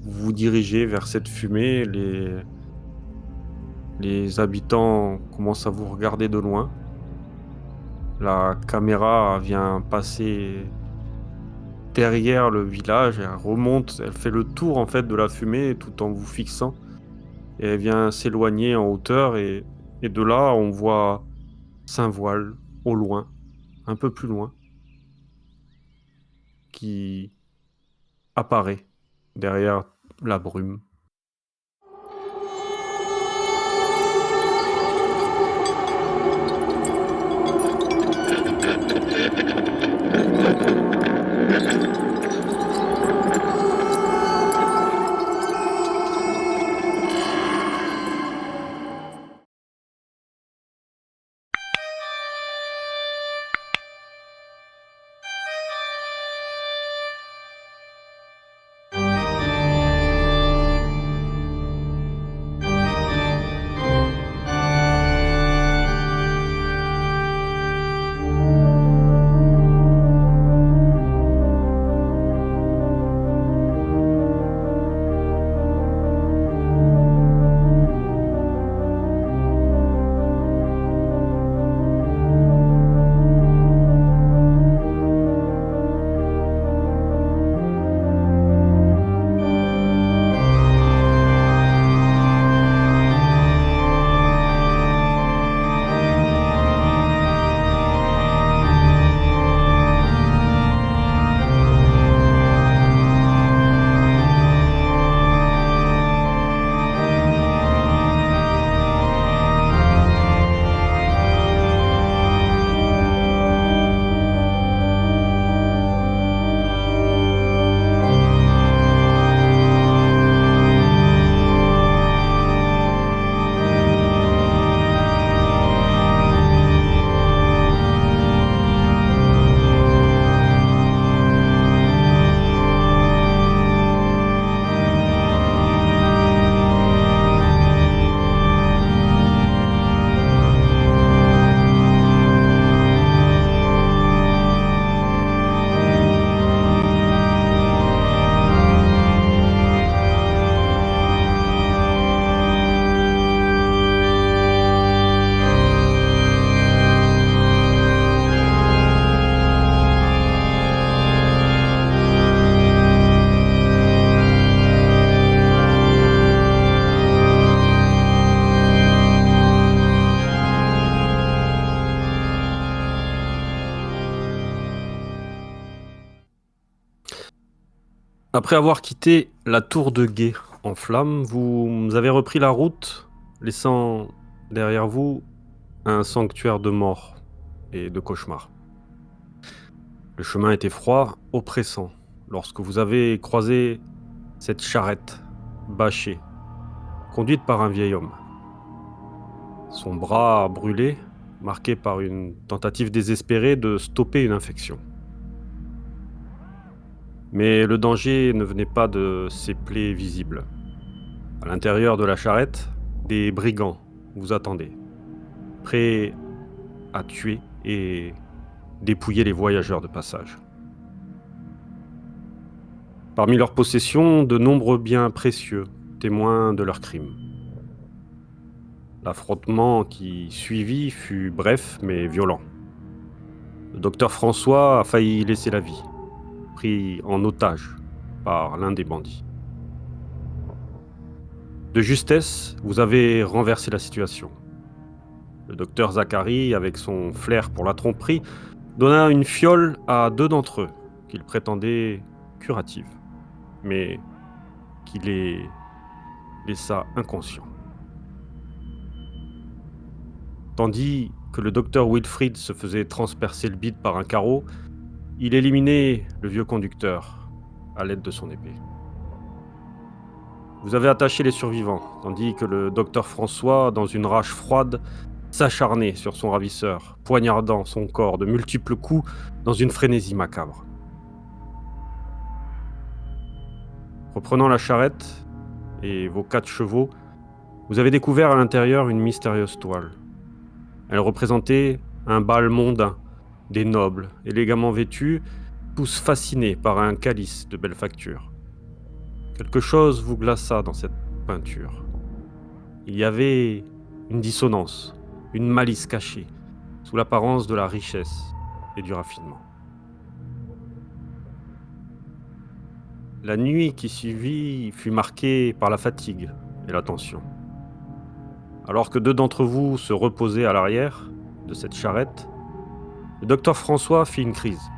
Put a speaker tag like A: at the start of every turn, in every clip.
A: Vous vous dirigez vers cette fumée, les habitants commencent à vous regarder de loin. La caméra vient passer derrière le village, elle remonte, elle fait le tour en fait de la fumée tout en vous fixant et elle vient s'éloigner en hauteur et de là, on voit Saint-Voile au loin, un peu plus loin, qui apparaît derrière la brume. Après avoir quitté la tour de guet en flammes, vous avez repris la route, laissant derrière vous un sanctuaire de mort et de cauchemars. Le chemin était froid, oppressant, lorsque vous avez croisé cette charrette bâchée, conduite par un vieil homme. Son bras brûlé, marqué par une tentative désespérée de stopper une infection. Mais le danger ne venait pas de ces plaies visibles. À l'intérieur de la charrette, des brigands vous attendaient, prêts à tuer et dépouiller les voyageurs de passage. Parmi leurs possessions, de nombreux biens précieux, témoins de leurs crimes. L'affrontement qui suivit fut bref mais violent. Le docteur François a failli laisser la vie, pris en otage par l'un des bandits. De justesse, vous avez renversé la situation. Le docteur Zachary, avec son flair pour la tromperie, donna une fiole à 2 d'entre eux, qu'il prétendait curatives, mais qui les laissa inconscients. Tandis que le docteur Wilfrid se faisait transpercer le bide par un carreau, il éliminait le vieux conducteur à l'aide de son épée. Vous avez attaché les survivants, tandis que le docteur François, dans une rage froide, s'acharnait sur son ravisseur, poignardant son corps de multiples coups dans une frénésie macabre. Reprenant la charrette et vos 4 chevaux, vous avez découvert à l'intérieur une mystérieuse toile. Elle représentait un bal mondain, des nobles, élégamment vêtus, tous fascinés par un calice de belle facture. Quelque chose vous glaça dans cette peinture. Il y avait une dissonance, une malice cachée, sous l'apparence de la richesse et du raffinement. La nuit qui suivit fut marquée par la fatigue et la tension. Alors que deux d'entre vous se reposaient à l'arrière de cette charrette, le docteur François fit une crise,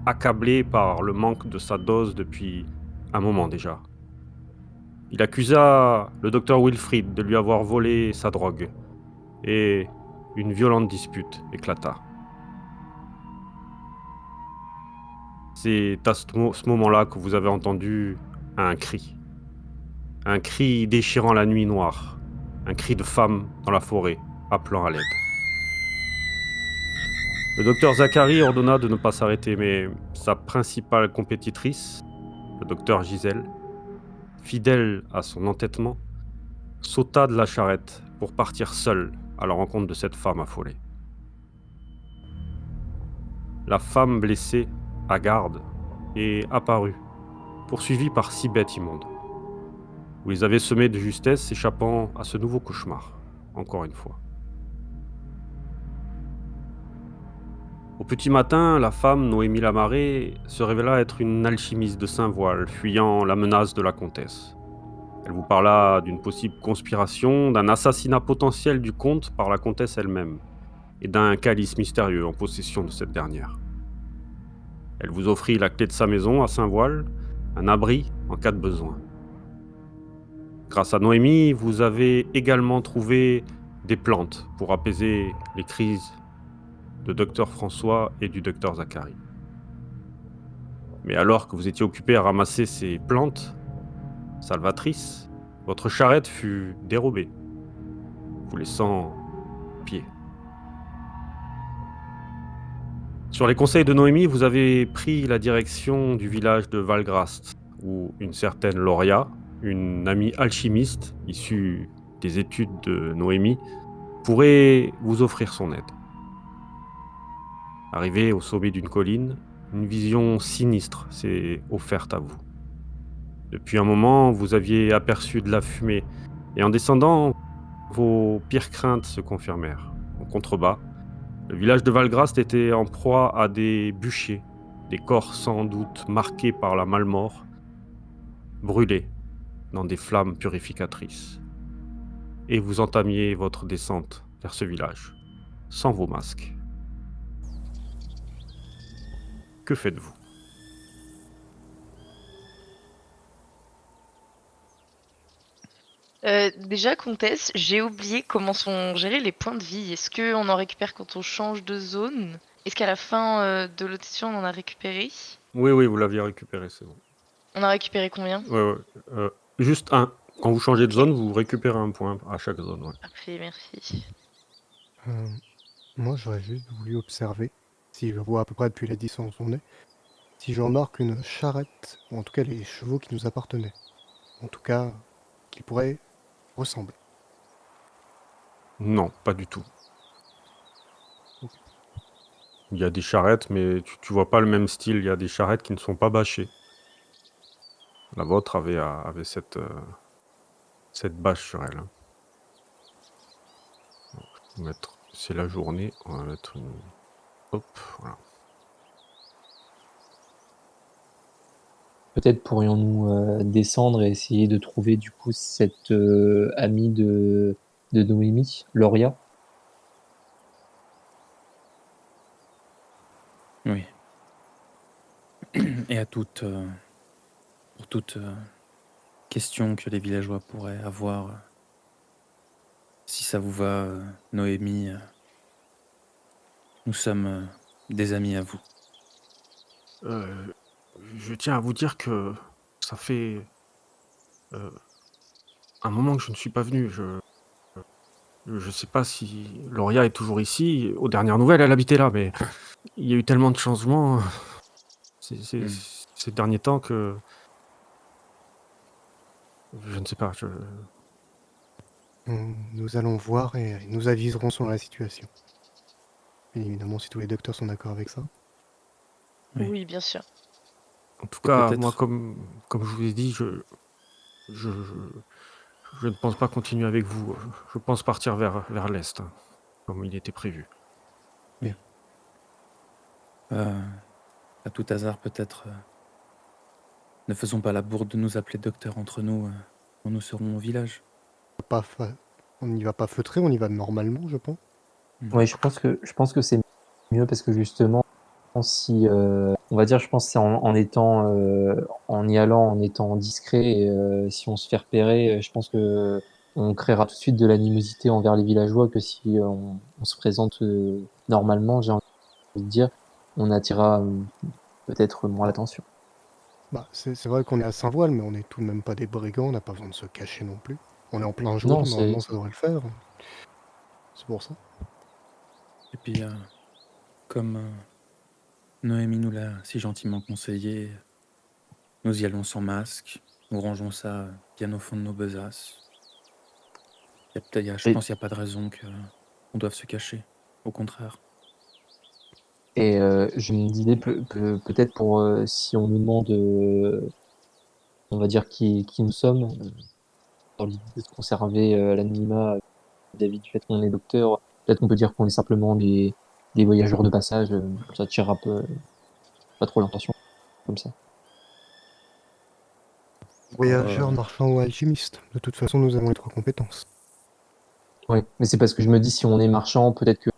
A: accablé par le manque de sa dose depuis un moment déjà. Il accusa le docteur Wilfrid de lui avoir volé sa drogue et une violente dispute éclata. C'est à ce moment-là que vous avez entendu un cri déchirant la nuit noire, un cri de femme dans la forêt, appelant à l'aide. Le docteur Zachary ordonna de ne pas s'arrêter, mais sa principale compétitrice, le docteur Gisèle, fidèle à son entêtement, sauta de la charrette pour partir seule à la rencontre de cette femme affolée. La femme blessée, hagarde, est apparue, poursuivie par 6 bêtes immondes. Vous les avez semées de justesse, échappant à ce nouveau cauchemar, encore une fois. Au petit matin, la femme, Noémie Lamarée, se révéla être une alchimiste de Saint-Voile, fuyant la menace de la comtesse. Elle vous parla d'une possible conspiration, d'un assassinat potentiel du comte par la comtesse elle-même, et d'un calice mystérieux en possession de cette dernière. Elle vous offrit la clé de sa maison à Saint-Voile, un abri en cas de besoin. Grâce à Noémie, vous avez également trouvé des plantes pour apaiser les crises de Dr François et du Dr Zachary. Mais alors que vous étiez occupé à ramasser ces plantes salvatrices, votre charrette fut dérobée, vous laissant pied. Sur les conseils de Noémie, vous avez pris la direction du village de Valgrast, où une certaine Lauria, une amie alchimiste issue des études de Noémie, pourrait vous offrir son aide. Arrivé au sommet d'une colline, une vision sinistre s'est offerte à vous. Depuis un moment, vous aviez aperçu de la fumée, et en descendant, vos pires craintes se confirmèrent. En contrebas, le village de Valgrast était en proie à des bûchers, des corps sans doute marqués par la malmort, brûlés dans des flammes purificatrices. Et vous entamiez votre descente vers ce village, sans vos masques. Que faites-vous ?
B: Déjà, comtesse, j'ai oublié comment sont gérés les points de vie. Est-ce qu'on en récupère quand on change de zone? Est-ce qu'à la fin de l'autre session, on en a récupéré?
A: Oui, vous l'aviez récupéré, c'est bon.
B: On a récupéré combien?
A: Ouais. Juste un. Quand vous changez de
B: Ok.
A: zone, vous récupérez un point à chaque zone. Ouais.
B: Parfait, merci.
C: Moi, j'aurais juste voulu observer, si je vois à peu près depuis la distance où on est, si je remarque une charrette, ou en tout cas les chevaux qui nous appartenaient. En tout cas, qui pourraient ressembler.
A: Non, pas du tout.
C: Ok.
A: Il y a des charrettes, mais tu vois pas le même style. Il y a des charrettes qui ne sont pas bâchées. La vôtre avait cette bâche sur elle. On va mettre, c'est la journée, on va mettre une... Hop, voilà.
D: Peut-être pourrions-nous descendre et essayer de trouver du coup cette amie de Noémie, Lauria.
E: Oui. Et pour toute question que les villageois pourraient avoir, si ça vous va, Noémie, nous sommes des amis à vous.
A: Je tiens à vous dire que ça fait un moment que je ne suis pas venu. Je sais pas si Lauria est toujours ici. Aux dernières nouvelles, elle habitait là, mais il y a eu tellement de changements ces derniers temps que... Je ne sais pas,
C: Nous allons voir et nous aviserons sur la situation. Bien évidemment, si tous les docteurs sont d'accord avec ça.
E: Oui.
B: Oui, bien sûr.
A: En tout
E: Et
A: cas,
E: peut-être-
A: moi, comme je vous ai dit, je, je ne pense pas continuer avec vous. Je pense partir vers l'est, hein, comme il était prévu.
E: À tout hasard, peut-être, ne faisons pas la bourde de nous appeler docteur entre nous quand nous serons au village.
C: Pas fa- On n'y va pas feutrer, on y va normalement, je pense.
D: Oui, je pense que c'est mieux parce que justement, si on va dire, je pense que c'est en étant en y allant, en étant discret, et si on se fait repérer, je pense que on créera tout de suite de l'animosité envers les villageois que si on se présente normalement, j'ai envie de dire, on attirera peut-être moins l'attention.
C: Bah, c'est vrai qu'on est à Saint-Voile, mais on n'est tout de même pas des brigands, on n'a pas besoin de se cacher non plus. On est en plein jour,
D: Non,
C: normalement ça devrait le faire. C'est pour ça.
E: Et puis, comme Noémie nous l'a si gentiment conseillé, nous y allons sans masque, nous rangeons ça bien au fond de nos besaces. Je
D: Et-
E: pense qu'il n'y a pas de raison qu'on doive se cacher. Au contraire.
D: Et je me disais peut-être pour si on nous demande, on va dire qui nous sommes, dans l'idée de conserver l'anonymat vis-à-vis du fait qu'on est docteur, peut-être qu'on peut dire qu'on est simplement des voyageurs de passage, ça tirera pas trop l'intention comme ça.
C: Voyageurs, marchands ou alchimistes. De toute façon, nous avons les 3 compétences.
D: Ouais, mais c'est parce que je me dis si on est marchand, peut-être que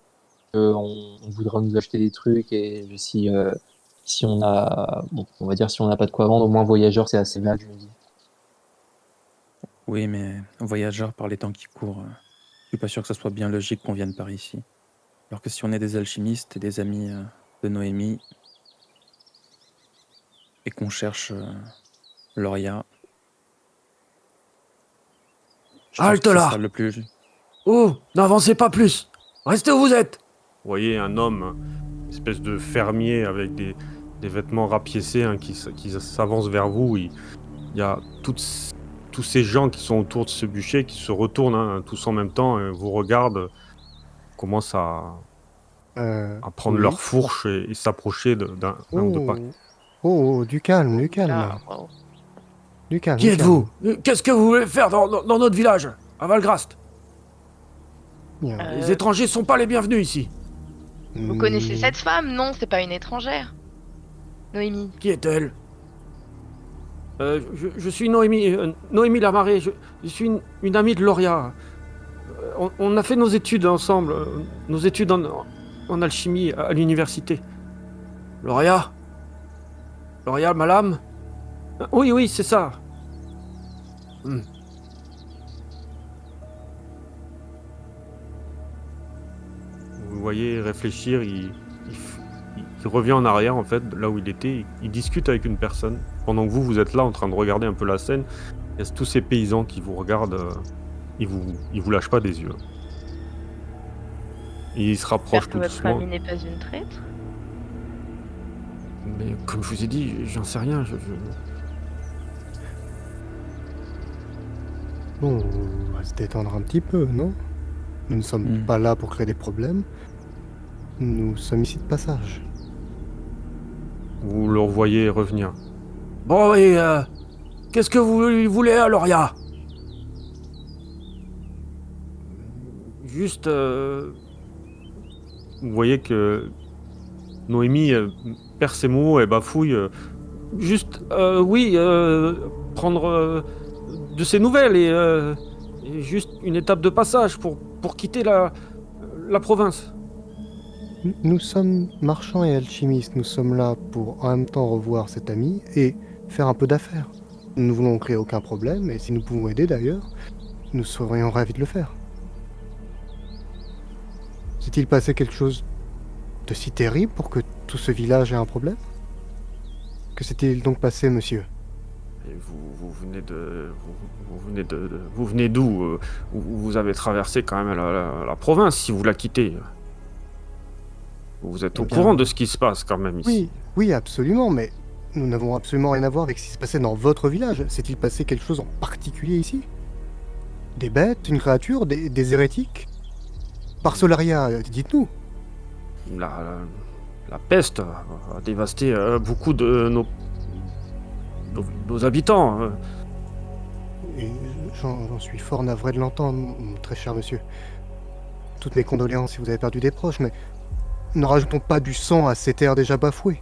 D: on voudra nous acheter des trucs et si on a, bon, on va dire si on n'a pas de quoi vendre, au moins voyageur c'est assez vague, je me dis.
E: Oui, mais voyageurs par les temps qui courent, je suis pas sûr que ce soit bien logique qu'on vienne par ici. Alors que si on est des alchimistes et des amis de Noémie et qu'on cherche Loria, je pense
A: Halte
E: que ce
A: là
E: sera le plus...
A: Oh, n'avancez pas plus. Restez où vous êtes. Vous voyez un homme, une espèce de fermier avec des vêtements rapiécés, hein, qui s'avance vers vous. Il y a tous ces gens qui sont autour de ce bûcher qui se retournent, hein, tous en même temps, vous regardent, commencent à prendre
C: Oui.
A: leur fourche et s'approcher d'un ou deux pas.
C: Oh, du calme, du calme.
B: Là, wow.
C: Du calme.
A: Qui
C: du
A: êtes-vous? Qu'est-ce que vous voulez faire dans notre village, à Valgrast?
C: calme. Bien.
A: Les étrangers sont pas les bienvenus ici.
B: Vous connaissez cette femme? Non, c'est pas une étrangère. Noémie.
A: Qui est-elle? Je suis Noémie, Noémie Lamarée. Je suis une amie de Loria. On a fait nos études ensemble, nos études en alchimie à l'université. Loria? Loria, madame? Oui, c'est ça. Vous le voyez réfléchir, il revient en arrière, en fait, là où il était. Il discute avec une personne. Pendant que vous êtes là en train de regarder un peu la scène, il y a tous ces paysans qui vous regardent. Ils vous lâchent pas des yeux. Et il se rapproche
B: J'espère que
A: tout
B: votre
A: doucement.
B: amie n'est pas une traître.
A: Mais comme je vous ai dit, j'en sais rien.
C: Bon, on va se détendre un petit peu, non? Nous ne sommes pas là pour créer des problèmes. Nous sommes ici de passage.
A: Vous le revoyez revenir. Bon, et qu'est-ce que vous voulez à Loria? Juste, vous voyez que Noémie perd ses mots et bafouille. Juste, oui, prendre de ses nouvelles et juste une étape de passage pour quitter la province.
C: Nous sommes marchands et alchimistes. Nous sommes là pour en même temps revoir cet ami et faire un peu d'affaires. Nous ne voulons créer aucun problème et si nous pouvons aider d'ailleurs, nous serions ravis de le faire. S'est-il passé quelque chose de si terrible pour que tout ce village ait un problème? Que s'est-il donc passé, monsieur?
A: Et vous venez d'où? Vous avez traversé quand même la province si vous la quittez. Vous êtes au
C: Bien.
A: courant de ce qui se passe quand même ici.
C: Oui, absolument, mais nous n'avons absolument rien à voir avec ce qui se passait dans votre village. S'est-il passé quelque chose en particulier ici? Des bêtes, une créature, des hérétiques? Par Solaria, dites-nous.
A: La peste a dévasté beaucoup de nos habitants.
C: Et j'en suis fort navré de l'entendre, mon très cher monsieur. Toutes mes condoléances si vous avez perdu des proches, mais ne rajoutons pas du sang à ces terres déjà bafouées.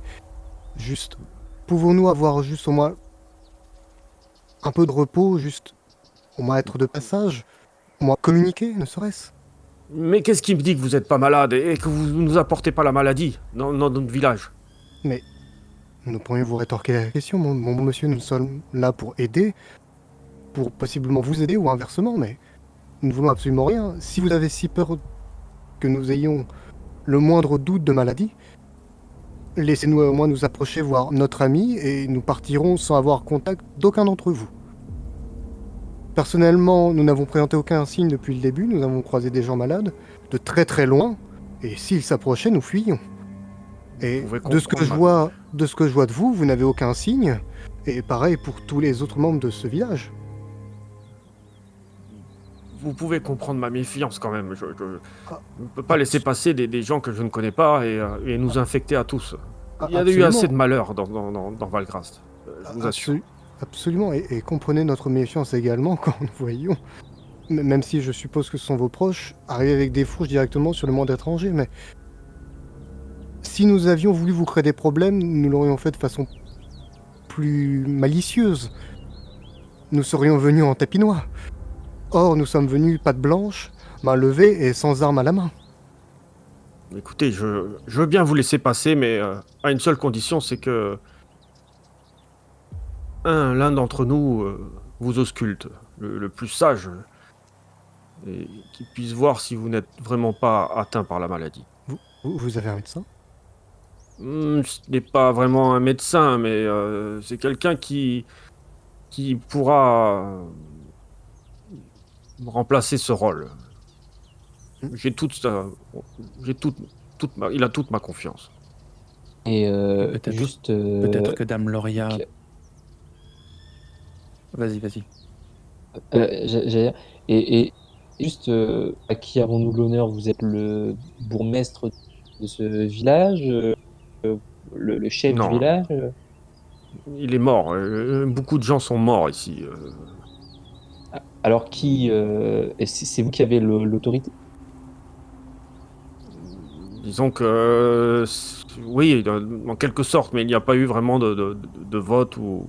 C: Juste, pouvons-nous avoir juste au moins un peu de repos, juste au moins être de passage, au moins communiquer, ne serait-ce?
A: Mais qu'est-ce qui me dit que vous n'êtes pas malade et que vous ne nous apportez pas la maladie dans notre village?
C: Mais nous pourrions vous rétorquer la question, mon bon monsieur, nous sommes là pour aider, pour possiblement vous aider ou inversement, mais nous ne voulons absolument rien. Si vous avez si peur que nous ayons le moindre doute de maladie, laissez-nous au moins nous approcher voir notre ami et nous partirons sans avoir contact d'aucun d'entre vous. Personnellement, nous n'avons présenté aucun signe depuis le début, nous avons croisé des gens malades de très très loin, et s'ils s'approchaient, nous fuyions. Et
A: Vous pouvez
C: de ce que je
A: comprendre,
C: vois de vous, vous n'avez aucun signe, et pareil pour tous les autres membres de ce village.
A: Vous pouvez comprendre ma méfiance quand même. Je
C: Ah,
A: ne peux pas laisser passer des gens que je ne connais pas et nous infecter à tous. Il y a eu
C: absolument.
A: assez de malheur dans Valgrast, je vous assure.
C: Absolument, et comprenez notre méfiance également quand nous voyons, même si je suppose que ce sont vos proches, arriver avec des fourches directement sur le monde étranger, mais si nous avions voulu vous créer des problèmes, nous l'aurions fait de façon plus malicieuse. Nous serions venus en tapinois. Or, nous sommes venus patte blanche, main levée et sans armes à la main.
A: Écoutez, je veux bien vous laisser passer, mais à une seule condition, c'est que l'un d'entre nous vous ausculte, le plus sage, et qu'il puisse voir si vous n'êtes vraiment pas atteint par la maladie.
C: Vous avez un médecin?
A: Ce n'est pas vraiment un médecin, mais c'est quelqu'un qui pourra remplacer ce rôle.
C: Hmm.
A: J'ai toute sa- j'ai il a toute ma confiance.
D: Et
E: Peut-être
D: juste.
E: peut-être que Dame Loria...
D: ok.
E: Vas-y.
D: J'allais dire, et juste, à qui avons-nous l'honneur? Vous êtes le bourgmestre de ce village, le chef du
A: Non,
D: village?
A: il est mort. Beaucoup de gens sont morts ici.
D: Alors qui, et c'est vous qui avez l'autorité?
A: Disons que oui, en quelque sorte, mais il n'y a pas eu vraiment de vote ou.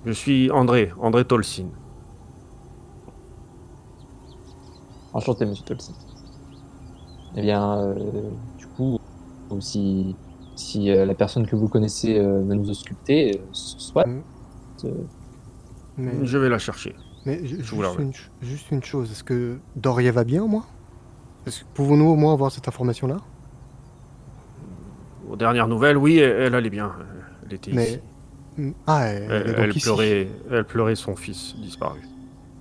A: Je suis André Tolsin.
D: Enchanté, monsieur Tolson. Eh bien, du coup, si la personne que vous connaissez veut nous ausculter, soit.
C: Hmm.
D: euh,
C: Mais,
A: Je vais la chercher.
C: juste,
A: vous la remets.
C: juste une chose, est-ce que Doria va bien, moi? Pouvons-nous au moins avoir cette information-là?
A: Aux dernières nouvelles, oui, elle allait bien. Elle était
C: Mais-
A: ici.
C: Ah, elle est donc ici.
A: Elle pleurait son fils disparu.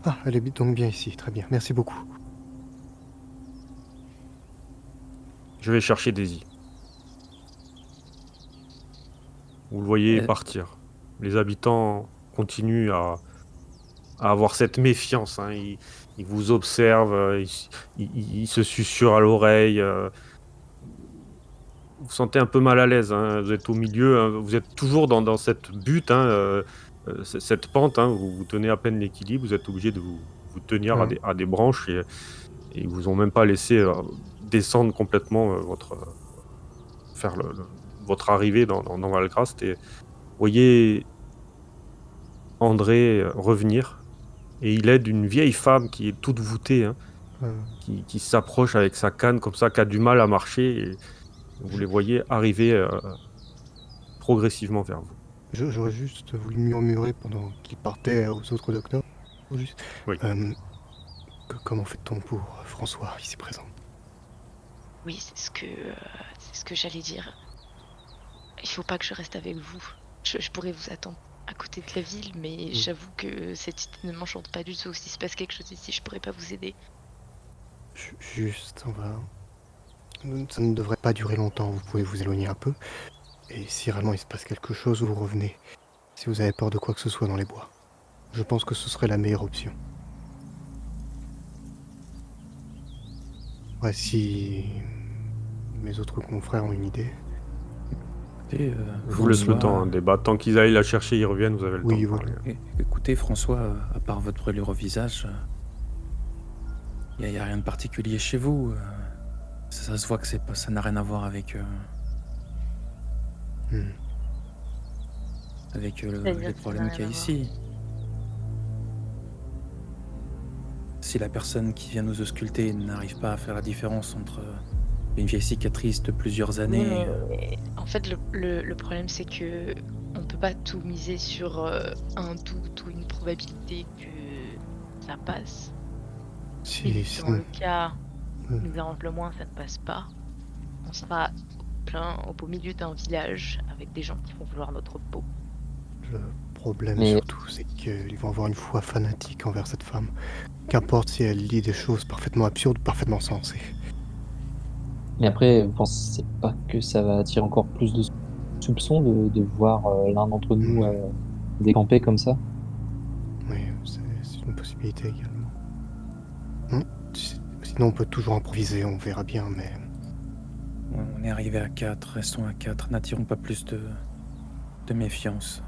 C: Ah, elle est donc bien ici, très bien, merci beaucoup.
A: Je vais chercher Daisy. Vous le voyez partir. Les habitants continuent à avoir cette méfiance. Hein. Ils vous observent, ils se susurrent à l'oreille. Vous vous sentez un peu mal à l'aise. Hein. Vous êtes au milieu, hein. Vous êtes toujours dans cette butte, hein, cette pente. Hein. Vous tenez à peine l'équilibre. Vous êtes obligé de vous tenir à des branches et ils vous ont même pas laissé descendre complètement faire votre arrivée dans Valgrast. Et vous voyez André revenir et il aide une vieille femme qui est toute voûtée, hein, qui s'approche avec sa canne comme ça, qui a du mal à marcher. Et vous les voyez arriver progressivement vers vous.
C: J'aurais juste voulu murmurer pendant qu'il partait aux autres docteurs. Juste,
A: Oui.
C: comment fait-on pour François, ici présent?
B: Oui, c'est ce que j'allais dire. Il faut pas que je reste avec vous. Je pourrais vous attendre à côté de la ville, mais j'avoue que cette idée ne m'enchante pas du tout. S'il se passe quelque chose ici, je pourrais pas vous aider.
C: Juste, ça ne devrait pas durer longtemps, vous pouvez vous éloigner un peu. Et si réellement il se passe quelque chose, vous revenez. Si vous avez peur de quoi que ce soit dans les bois. Je pense que ce serait la meilleure option. Ouais, si mes autres confrères ont une idée.
E: Et,
A: Je vous laisse le
E: François,
A: temps, débat. Tant qu'ils aillent la chercher, ils reviennent, vous avez le
C: Oui,
A: temps de
C: voilà.
A: parler.
E: Écoutez, François, à part votre brûlure au visage, il y a rien de particulier chez vous. Ça se voit que ça n'a rien à voir avec,
C: Hmm.
E: avec
B: C'est-à-dire
E: les
B: que ça
E: problèmes
B: n'a
E: qu'il y a
B: rien à
E: ici. Si la personne qui vient nous ausculter n'arrive pas à faire la différence entre une vieille cicatrice de plusieurs
B: Oui,
E: années,
B: mais en fait, le problème, c'est que on peut pas tout miser sur un doute ou une probabilité que ça passe.
C: Si,
B: Et dans
C: sinon,
B: le cas
C: Hmm.
B: qui nous arrange le moins, ça ne passe pas. On sera au beau milieu d'un village avec des gens qui vont vouloir notre peau.
C: le problème
D: Mais-
C: surtout, c'est qu'ils vont avoir une foi fanatique envers cette femme. Qu'importe si elle dit des choses parfaitement absurdes ou parfaitement sensées.
D: Mais après, vous pensez pas que ça va attirer encore plus de soupçons de voir l'un d'entre nous décamper comme ça?
C: Oui, c'est une possibilité également. Sinon, on peut toujours improviser, on verra bien, mais...
E: on est arrivé à 4, restons à 4, n'attirons pas plus de méfiance.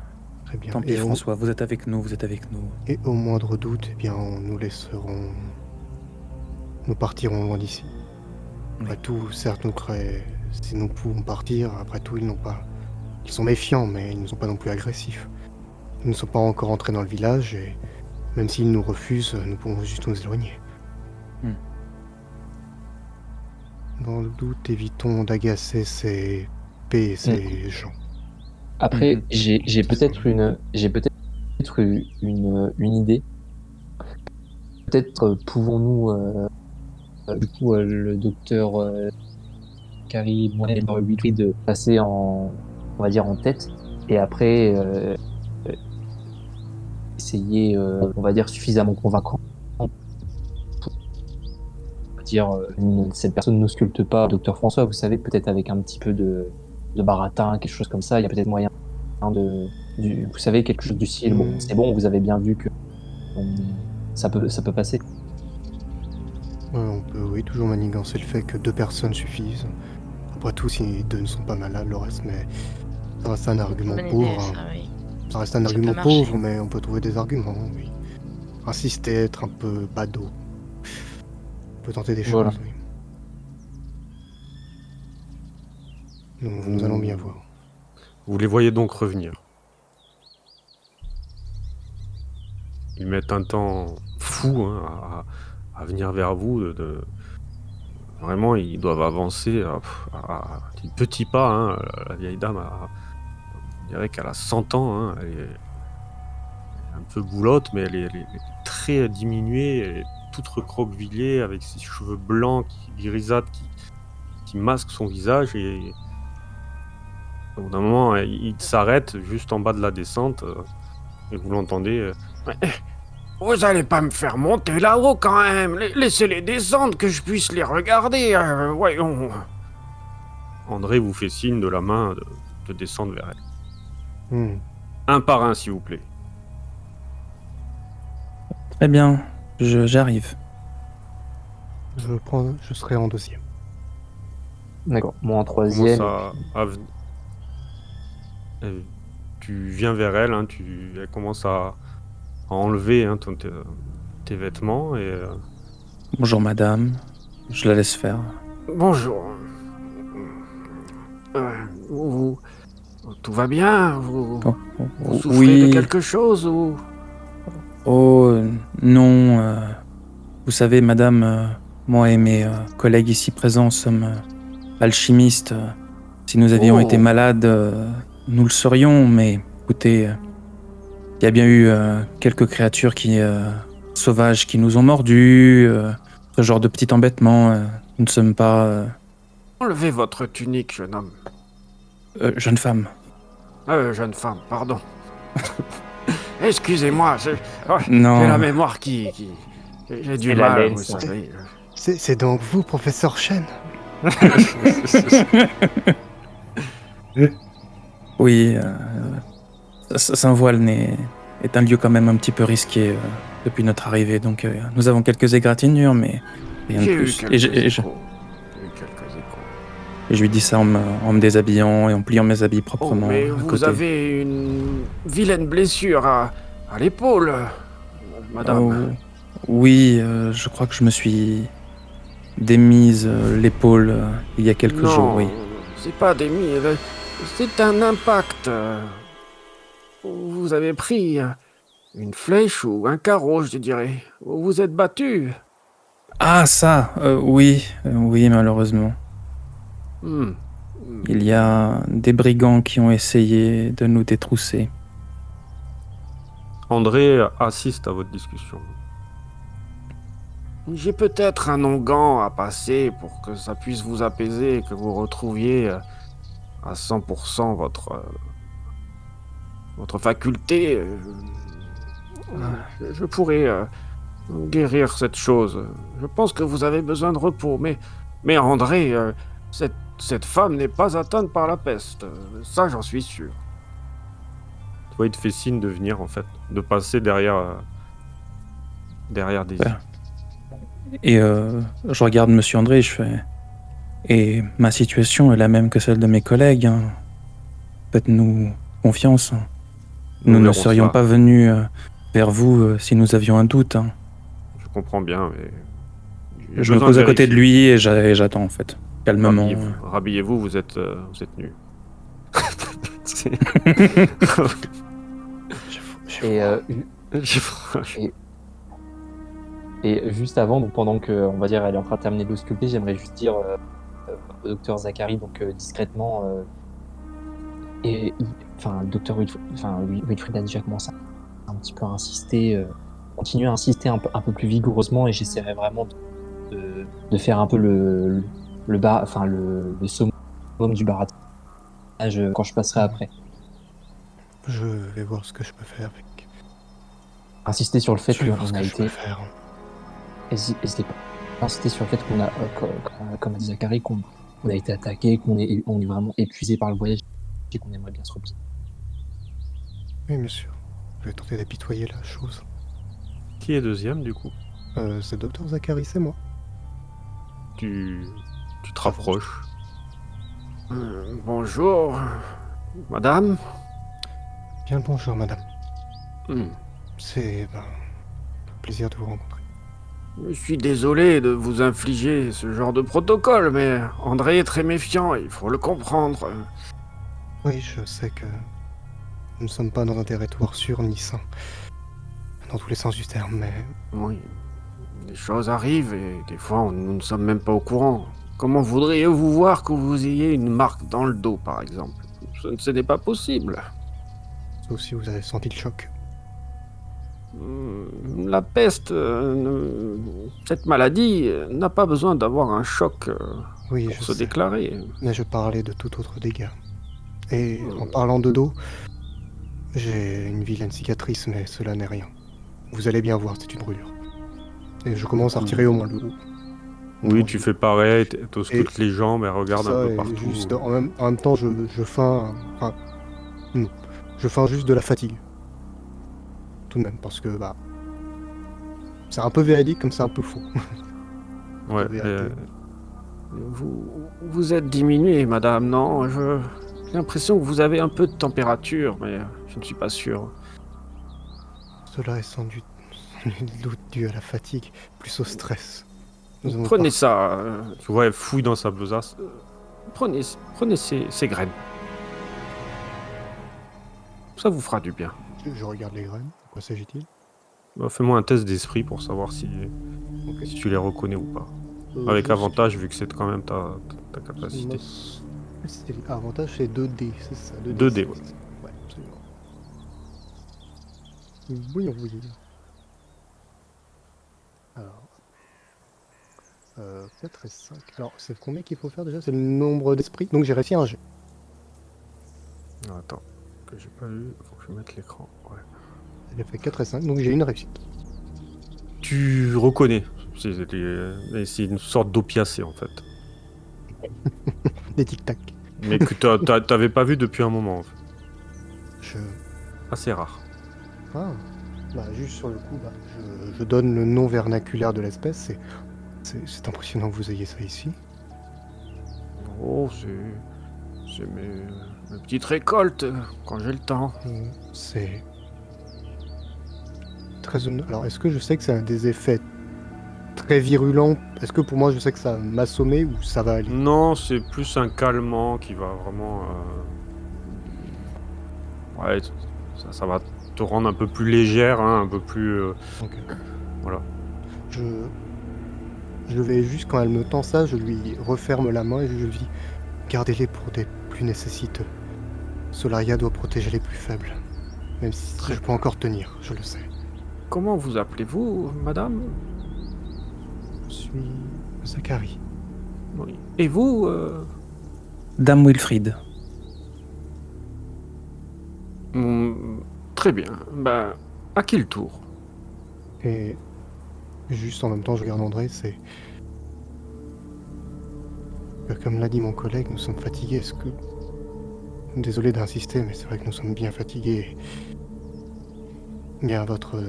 C: Très bien.
E: Tant pis, François, vous êtes avec nous, vous êtes avec nous.
C: Et au moindre doute, eh bien, nous partirons loin d'ici. Après
E: Oui.
C: tout, certes, si nous pouvons partir, après tout, ils sont méfiants, mais ils ne sont pas non plus agressifs. Ils ne sont pas encore entrés dans le village, et même s'ils nous refusent, nous pouvons juste nous éloigner.
E: Hmm.
C: Dans le doute, évitons d'agacer ces paix et ces gens.
D: Après,
E: Mhm.
D: j'ai peut-être une idée. Peut-être pouvons-nous, du coup, le docteur Carrie, moi et lui, de passer on va dire, en tête, et après essayer, on va dire, suffisamment convaincant pour dire cette personne n'ausculte pas docteur François, vous savez, peut-être avec un petit peu de baratin, quelque chose comme ça, il y a peut-être moyen vous savez, quelque chose du style, bon, c'est bon, vous avez bien vu que ça peut passer.
C: On peut, oui, toujours manigancer le fait que 2 personnes suffisent. Après tout, si 2 ne sont pas malades, le reste, mais ça reste un argument
B: Bonne idée,
C: pauvre.
B: ça, oui.
C: Ça reste un
B: Ça
C: argument
B: peut marcher.
C: pauvre, mais on peut trouver des arguments, oui. Insister, être un peu badaud. On peut tenter des
D: Voilà.
C: choses, oui. Nous allons bien voir.
A: Vous les voyez donc revenir. Ils mettent un temps fou hein, à venir vers vous. Vraiment, ils doivent avancer à des petits pas. Hein. La vieille dame, on dirait qu'elle a 100 ans. Hein. Elle est un peu boulotte, mais elle est très diminuée. Elle est toute recroquevillée avec ses cheveux blancs, grisâtres, qui masquent son visage. Et au bout d'un moment, il s'arrête juste en bas de la descente. Et vous l'entendez. Vous allez pas me faire monter là-haut quand même. Laissez-les descendre que je puisse les regarder. Voyons. André vous fait signe de la main de descendre vers elle. Un par un, s'il vous plaît.
E: Très bien, j'arrive.
C: Je serai en deuxième.
D: D'accord, moi en
A: Elle
D: troisième.
A: commence tu viens vers elle, hein, elle commence à enlever hein, tes vêtements et...
E: Bonjour madame, je la laisse faire.
A: Bonjour. Tout va bien vous souffrez
E: Oui.
A: de quelque chose ou...
E: Oh non, vous savez madame, moi et mes collègues ici présents sommes alchimistes. Si nous avions été malades, nous le serions, mais écoutez, il y a bien eu quelques créatures sauvages qui nous ont mordus, ce genre de petit embêtement. Nous ne sommes pas...
A: Enlevez votre tunique, jeune homme.
E: Jeune femme.
A: Jeune femme, pardon. Excusez-moi,
E: Non.
A: j'ai la mémoire qui... J'ai du
D: C'est la
A: mal,
D: laine,
A: vous
D: ça.
A: savez.
C: C'est donc vous, professeur Chen?
E: Oui, Saint-Voile est un lieu quand même un petit peu risqué depuis notre arrivée, donc nous avons quelques égratignures, mais rien de
A: J'ai eu
E: plus.
A: quelques échos.
E: Et je lui dis ça en me déshabillant et en pliant mes habits
A: Oh,
E: proprement
A: mais
E: à
A: vous
E: côté.
A: avez une vilaine blessure à l'épaule, madame.
E: Oh, oui, je crois que je me suis démise l'épaule il y a quelques jours,
A: Non,
E: oui.
A: c'est pas des mille, c'est un impact. Vous avez pris une flèche ou un carreau, je dirais. Vous vous êtes battu.
E: Ah, ça, oui, oui, malheureusement.
A: Hmm.
E: Il y a des brigands qui ont essayé de nous détrousser.
A: André assiste à votre discussion. J'ai peut-être un onguent à passer pour que ça puisse vous apaiser et que vous retrouviez à 100% votre faculté. Je pourrais guérir cette chose. Je pense que vous avez besoin de repos, mais André, cette femme n'est pas atteinte par la peste. Ça, j'en suis sûr. Tu vois, il te fait signe de venir, en fait, de passer derrière Daisy.
E: Ouais. Et je regarde Monsieur André et je fais... Et ma situation est la même que celle de mes collègues. Hein. Faites-nous confiance. Hein. Nous ne
A: verrons
E: serions
A: cela.
E: pas venus vers vous si nous avions un doute. Hein.
A: Je comprends bien, mais... j'ai
E: Je me
A: besoin
E: pose à côté de
A: vérifier.
E: lui et j'attends en fait, calmement.
A: Rhabillez-vous, vous êtes nus. C'est-
D: Et,
A: J'ai froid.
D: et juste avant, donc pendant que, on va dire, elle est en train de terminer de l'ausculter, j'aimerais juste dire au docteur Zachary, donc discrètement, enfin, le docteur Wilfried a déjà commencé un petit peu à insister, continuer à insister un peu plus vigoureusement, et j'essaierai vraiment de faire un peu le summum du baratinage quand je passerai après.
C: Je vais voir ce que je peux faire avec.
D: Insister sur le fait
C: Je vais voir ce
D: qu'on
C: que
D: a
C: je peux
D: été...
C: faire.
D: N'hésitez pas à insister sur le fait qu'on a, comme a dit Zachary, qu'on a été attaqué, on est vraiment épuisé par le voyage et qu'on aimerait bien se reposer.
C: Oui, bien sûr. Je vais tenter d'apitoyer la chose.
A: Qui est deuxième, du coup?
C: C'est le docteur Zachary, c'est moi.
A: Tu te rapproches. Bonjour, madame.
C: Bien le bonjour, madame.
A: Hmm.
C: C'est un plaisir de vous rencontrer.
A: Je suis désolé de vous infliger ce genre de protocole, mais André est très méfiant, il faut le comprendre.
C: Oui, je sais que nous ne sommes pas dans un territoire sûr ni sain, dans tous les sens du terme, mais
A: Oui, des choses arrivent et des fois nous ne sommes même pas au courant. Comment voudriez-vous voir que vous ayez une marque dans le dos, par exemple? Ce n'est pas possible.
C: sauf si vous avez senti le choc.
A: La peste, cette maladie n'a pas besoin d'avoir un choc
C: Oui,
A: pour
C: je
A: se
C: sais,
A: déclarer.
C: mais je parlais de tout autre dégât. Et en parlant de dos, j'ai une vilaine cicatrice, mais cela n'est rien. Vous allez bien voir, c'est une brûlure. Et je commence à retirer au moins le haut.
A: Oui,
C: Non,
A: tu fais pareil, t'auscultes
C: Et-
A: les jambes et regarde un
C: ça,
A: peu
C: et
A: partout.
C: juste, en même temps, je feins... Enfin, non. Je feins juste de la fatigue. Tout de même, parce que, bah... C'est un peu véridique comme c'est un peu faux.
A: Ouais,
C: la vérité.
A: vous êtes diminuée, madame, non? J'ai l'impression que vous avez un peu de température, mais je ne suis pas sûr.
C: Cela est sans doute dû à la fatigue, plus au stress. Nous avons
A: Prenez ça. Tu vois, elle fouille dans sa besace. Prenez ces graines. Ça vous fera du bien.
C: Je regarde les graines. De quoi s'agit-il?
A: Bah, fais-moi un test d'esprit pour savoir si tu les reconnais ou pas. Avec avantage, vu que c'est quand même ta capacité.
C: Avantage, c'est 2D, c'est ça.
A: 2D,
C: ouais.
A: ouais.
C: Ouais, absolument. Oui, oui. Alors... 4 et 5. Alors, c'est combien qu'il faut faire déjà? C'est le nombre d'esprits. Donc j'ai réussi un jet.
A: Attends, que j'ai pas vu. Faut que je mette l'écran. Ouais.
C: J'ai fait 4 et 5, donc j'ai une réussite.
A: Tu reconnais. C'est une sorte d'opiacé en fait.
C: Des tic-tac.
A: Mais que t'avais pas vu depuis un moment en fait. Assez rare.
C: Ah, bah juste sur le coup, je donne le nom vernaculaire de l'espèce. C'est impressionnant que vous ayez ça ici.
A: Oh, c'est mes petites récoltes quand j'ai le temps.
C: C'est très honnête. Alors, est-ce que je sais que ça a des effets très virulents? Est-ce que pour moi, je sais que ça va m'assommer ou ça va aller?
A: Non, c'est plus un calmant qui va vraiment... Ouais, ça va te rendre un peu plus légère, hein, un peu plus...
C: Ok.
A: Voilà.
C: Je vais juste, quand elle me tend ça, je lui referme la main et je lui dis gardez-les pour des plus nécessiteux. Solaria doit protéger les plus faibles. Même si
A: Très
C: je peux encore tenir, je le sais.
A: Comment vous appelez-vous, madame?
C: Je suis Zachary.
A: Oui. Et vous
E: Dame Wilfrid.
A: Très bien. Ben, à qui le tour?
C: Et juste en même temps, je regarde André, c'est... Comme l'a dit mon collègue, nous sommes fatigués. Est-ce que... Désolé d'insister, mais c'est vrai que nous sommes bien fatigués. Bien, votre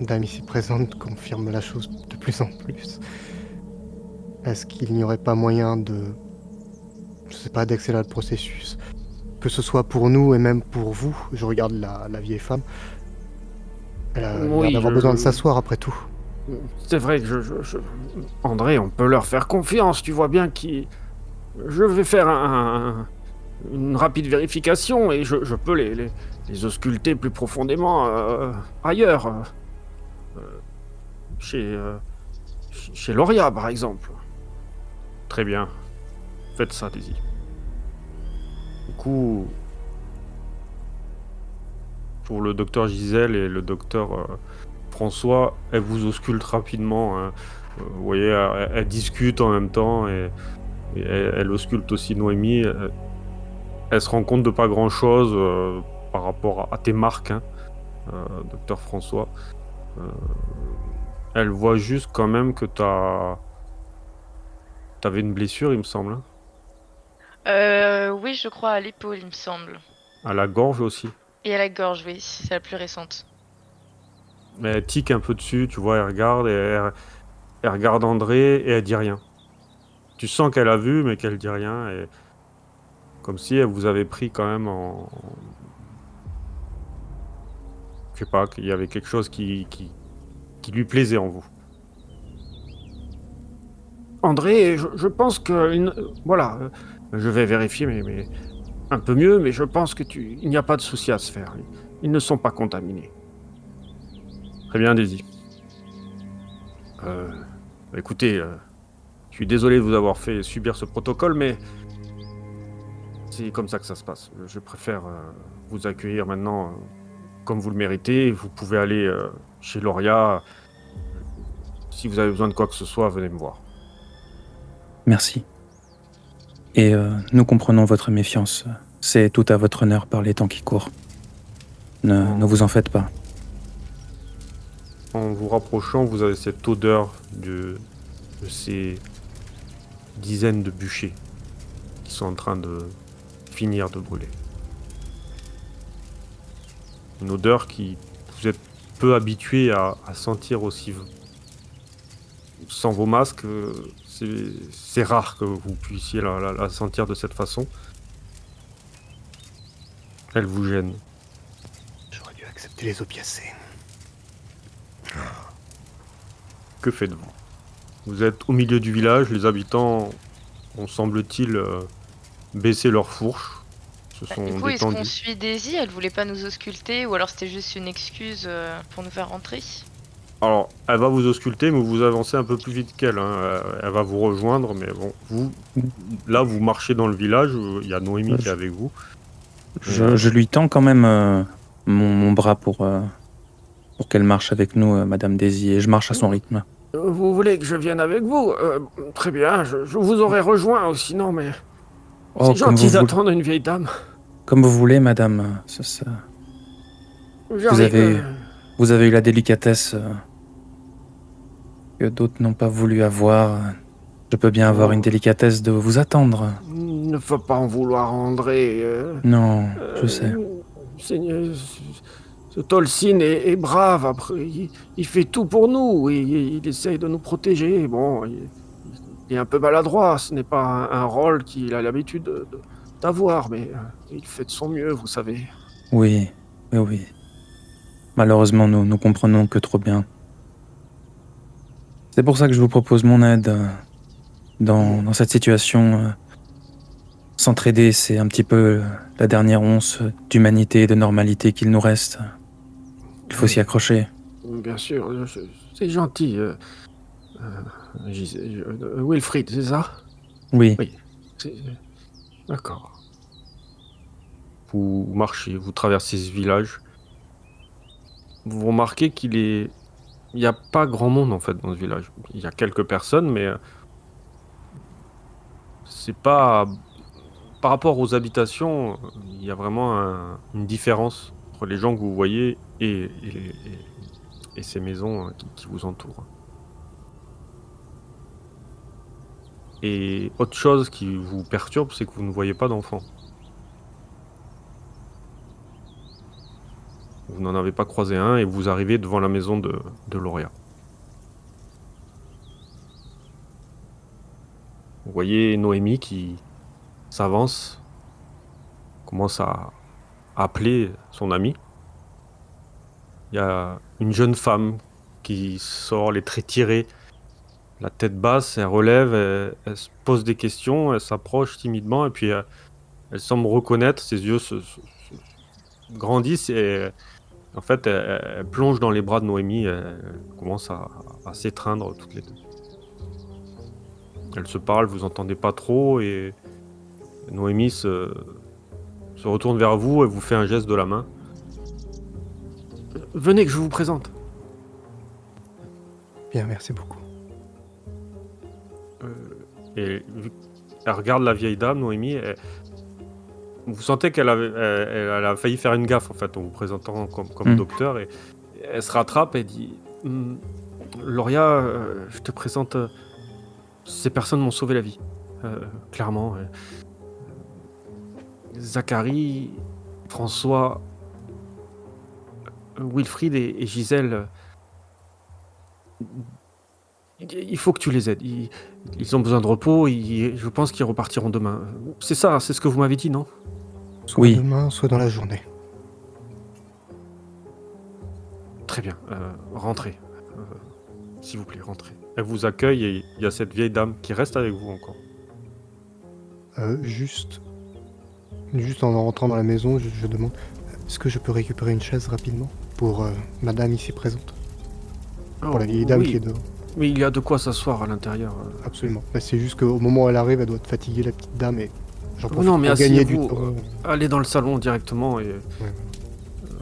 C: dame ici présente confirme la chose de plus en plus. Est-ce qu'il n'y aurait pas moyen de... Je sais pas, d'accélérer le processus? Que ce soit pour nous et même pour vous. Je regarde la vieille femme. Elle a l'air
A: Oui,
C: d'avoir besoin de s'asseoir après tout.
A: C'est vrai que André, on peut leur faire confiance, tu vois bien qui. Je vais faire une rapide vérification et je peux les ausculter plus profondément ailleurs. Chez, chez Loria, par exemple. Très bien. Faites ça, Daisy. Du coup, pour le docteur Gisèle et le docteur François, elles vous auscultent rapidement, hein. Vous voyez, elles discutent en même temps et elle ausculte aussi Noémie. Elle se rend compte de pas grand-chose par rapport à tes marques, hein, docteur François. Elle voit juste quand même que t'avais une blessure, il me semble, hein.
B: Oui, je crois à l'épaule, il me semble.
A: À la gorge aussi.
B: Et à la gorge, oui, c'est la plus récente.
A: Mais elle tique un peu dessus, tu vois, elle regarde et elle regarde André et elle dit rien. Tu sens qu'elle a vu, mais qu'elle dit rien, et comme si elle vous avait pris quand même en... Je sais pas, qu'il y avait quelque chose qui lui plaisait en vous. André, je pense que... Voilà, je vais vérifier mais un peu mieux, mais je pense que il n'y a pas de souci à se faire. Ils ne sont pas contaminés. Très bien, Daisy. Écoutez, je suis désolé de vous avoir fait subir ce protocole, mais c'est comme ça que ça se passe. Je préfère vous accueillir maintenant comme vous le méritez. Vous pouvez aller chez Loria. Si vous avez besoin de quoi que ce soit, venez me voir.
E: Merci. Et nous comprenons votre méfiance. C'est tout à votre honneur par les temps qui courent. Ne vous en faites pas.
A: En vous rapprochant, vous avez cette odeur de ces dizaines de bûchers qui sont en train de finir de brûler. Une odeur qui vous êtes peu habitué à sentir aussi. Sans vos masques, c'est rare que vous puissiez la sentir de cette façon. Elle vous gêne.
C: J'aurais dû accepter les opiacés.
A: Que faites-vous? Vous êtes au milieu du village, les habitants ont, semble-t-il, baissé leurs fourches, se sont
B: Du coup, est-ce qu'on
A: détendus.
B: suit Daisy? Elle voulait pas nous ausculter ou alors c'était juste une excuse pour nous faire rentrer?
A: Alors, elle va vous ausculter, mais vous avancez un peu plus vite qu'elle, hein. Elle va vous rejoindre, mais bon, là, vous marchez dans le village, il y a Noémie qui est avec vous.
E: Je lui tends quand même mon bras pour qu'elle marche avec nous, Madame Daisy, et je marche à son rythme.
A: Vous voulez que je vienne avec vous? Très bien, je vous aurais rejoint, sinon, mais...
E: Oh,
A: C'est gentil d'attendre une vieille dame.
E: comme vous voulez, Madame.
A: J'arrive,
E: Vous avez eu la délicatesse que d'autres n'ont pas voulu avoir. Je peux bien avoir une délicatesse de vous attendre.
A: Il ne faut pas en vouloir, André.
E: Non, je sais.
A: Seigneur, ce Tolsin est brave, après. Il fait tout pour nous, et il essaye de nous protéger. Bon, est un peu maladroit. Ce n'est pas un rôle qu'il a l'habitude d'avoir, mais il fait de son mieux, vous savez.
E: Oui, oui, oui. Malheureusement, nous comprenons que trop bien. C'est pour ça que je vous propose mon aide dans cette situation. S'entraider, c'est un petit peu la dernière once d'humanité et de normalité qu'il nous reste. Il faut s'y accrocher.
A: Bien sûr, c'est gentil. Wilfried, c'est ça?
E: Oui,
A: Oui. D'accord. Vous marchez, vous traversez ce village. Vous remarquez il n'y a pas grand monde en fait dans ce village. Il y a quelques personnes, mais c'est pas par rapport aux habitations. Il y a vraiment une différence entre les gens que vous voyez et ces maisons qui vous entourent. Et autre chose qui vous perturbe, c'est que vous ne voyez pas d'enfants. Vous n'en avez pas croisé un et vous arrivez devant la maison de Lauria. Vous voyez Noémie qui s'avance, commence à appeler son ami. Il y a une jeune femme qui sort les traits tirés, la tête basse, elle relève, elle se pose des questions, elle s'approche timidement et puis elle semble reconnaître, ses yeux se grandissent et en fait elle plonge dans les bras de Noémie, elle commence à s'étreindre toutes les deux. Elles se parlent, vous entendez pas trop et Noémie se retourne vers vous et vous fait un geste de la main. Venez que je vous présente.
C: Bien, merci beaucoup.
A: Et elle regarde la vieille dame, Noémie. Vous sentez elle a failli faire une gaffe en fait en vous présentant comme docteur. Et elle se rattrape et dit Lauria, je te présente. Ces personnes m'ont sauvé la vie. Clairement. Zacharie, François, Wilfried et Gisèle. Il faut que tu les aides. Ils ont besoin de repos. Je pense qu'ils repartiront demain. C'est ça, c'est ce que vous m'avez dit, non?
C: Soit
E: Oui.
C: demain, soit dans la journée.
A: Très bien. Rentrez. S'il vous plaît, rentrez. Elle vous accueille et il y a cette vieille dame qui reste avec vous encore.
C: Juste en rentrant dans la maison, je demande est-ce que je peux récupérer une chaise rapidement pour madame ici présente? Pour la vieille dame qui est dehors.
A: Mais il y a de quoi s'asseoir à l'intérieur.
C: Absolument. Bah, c'est juste qu'au moment où elle arrive, elle doit être fatiguée, la petite dame, et j'en profite
A: Non, mais
C: pour gagner du
A: asseyez-vous.
C: temps.
A: Allez dans le salon directement. Et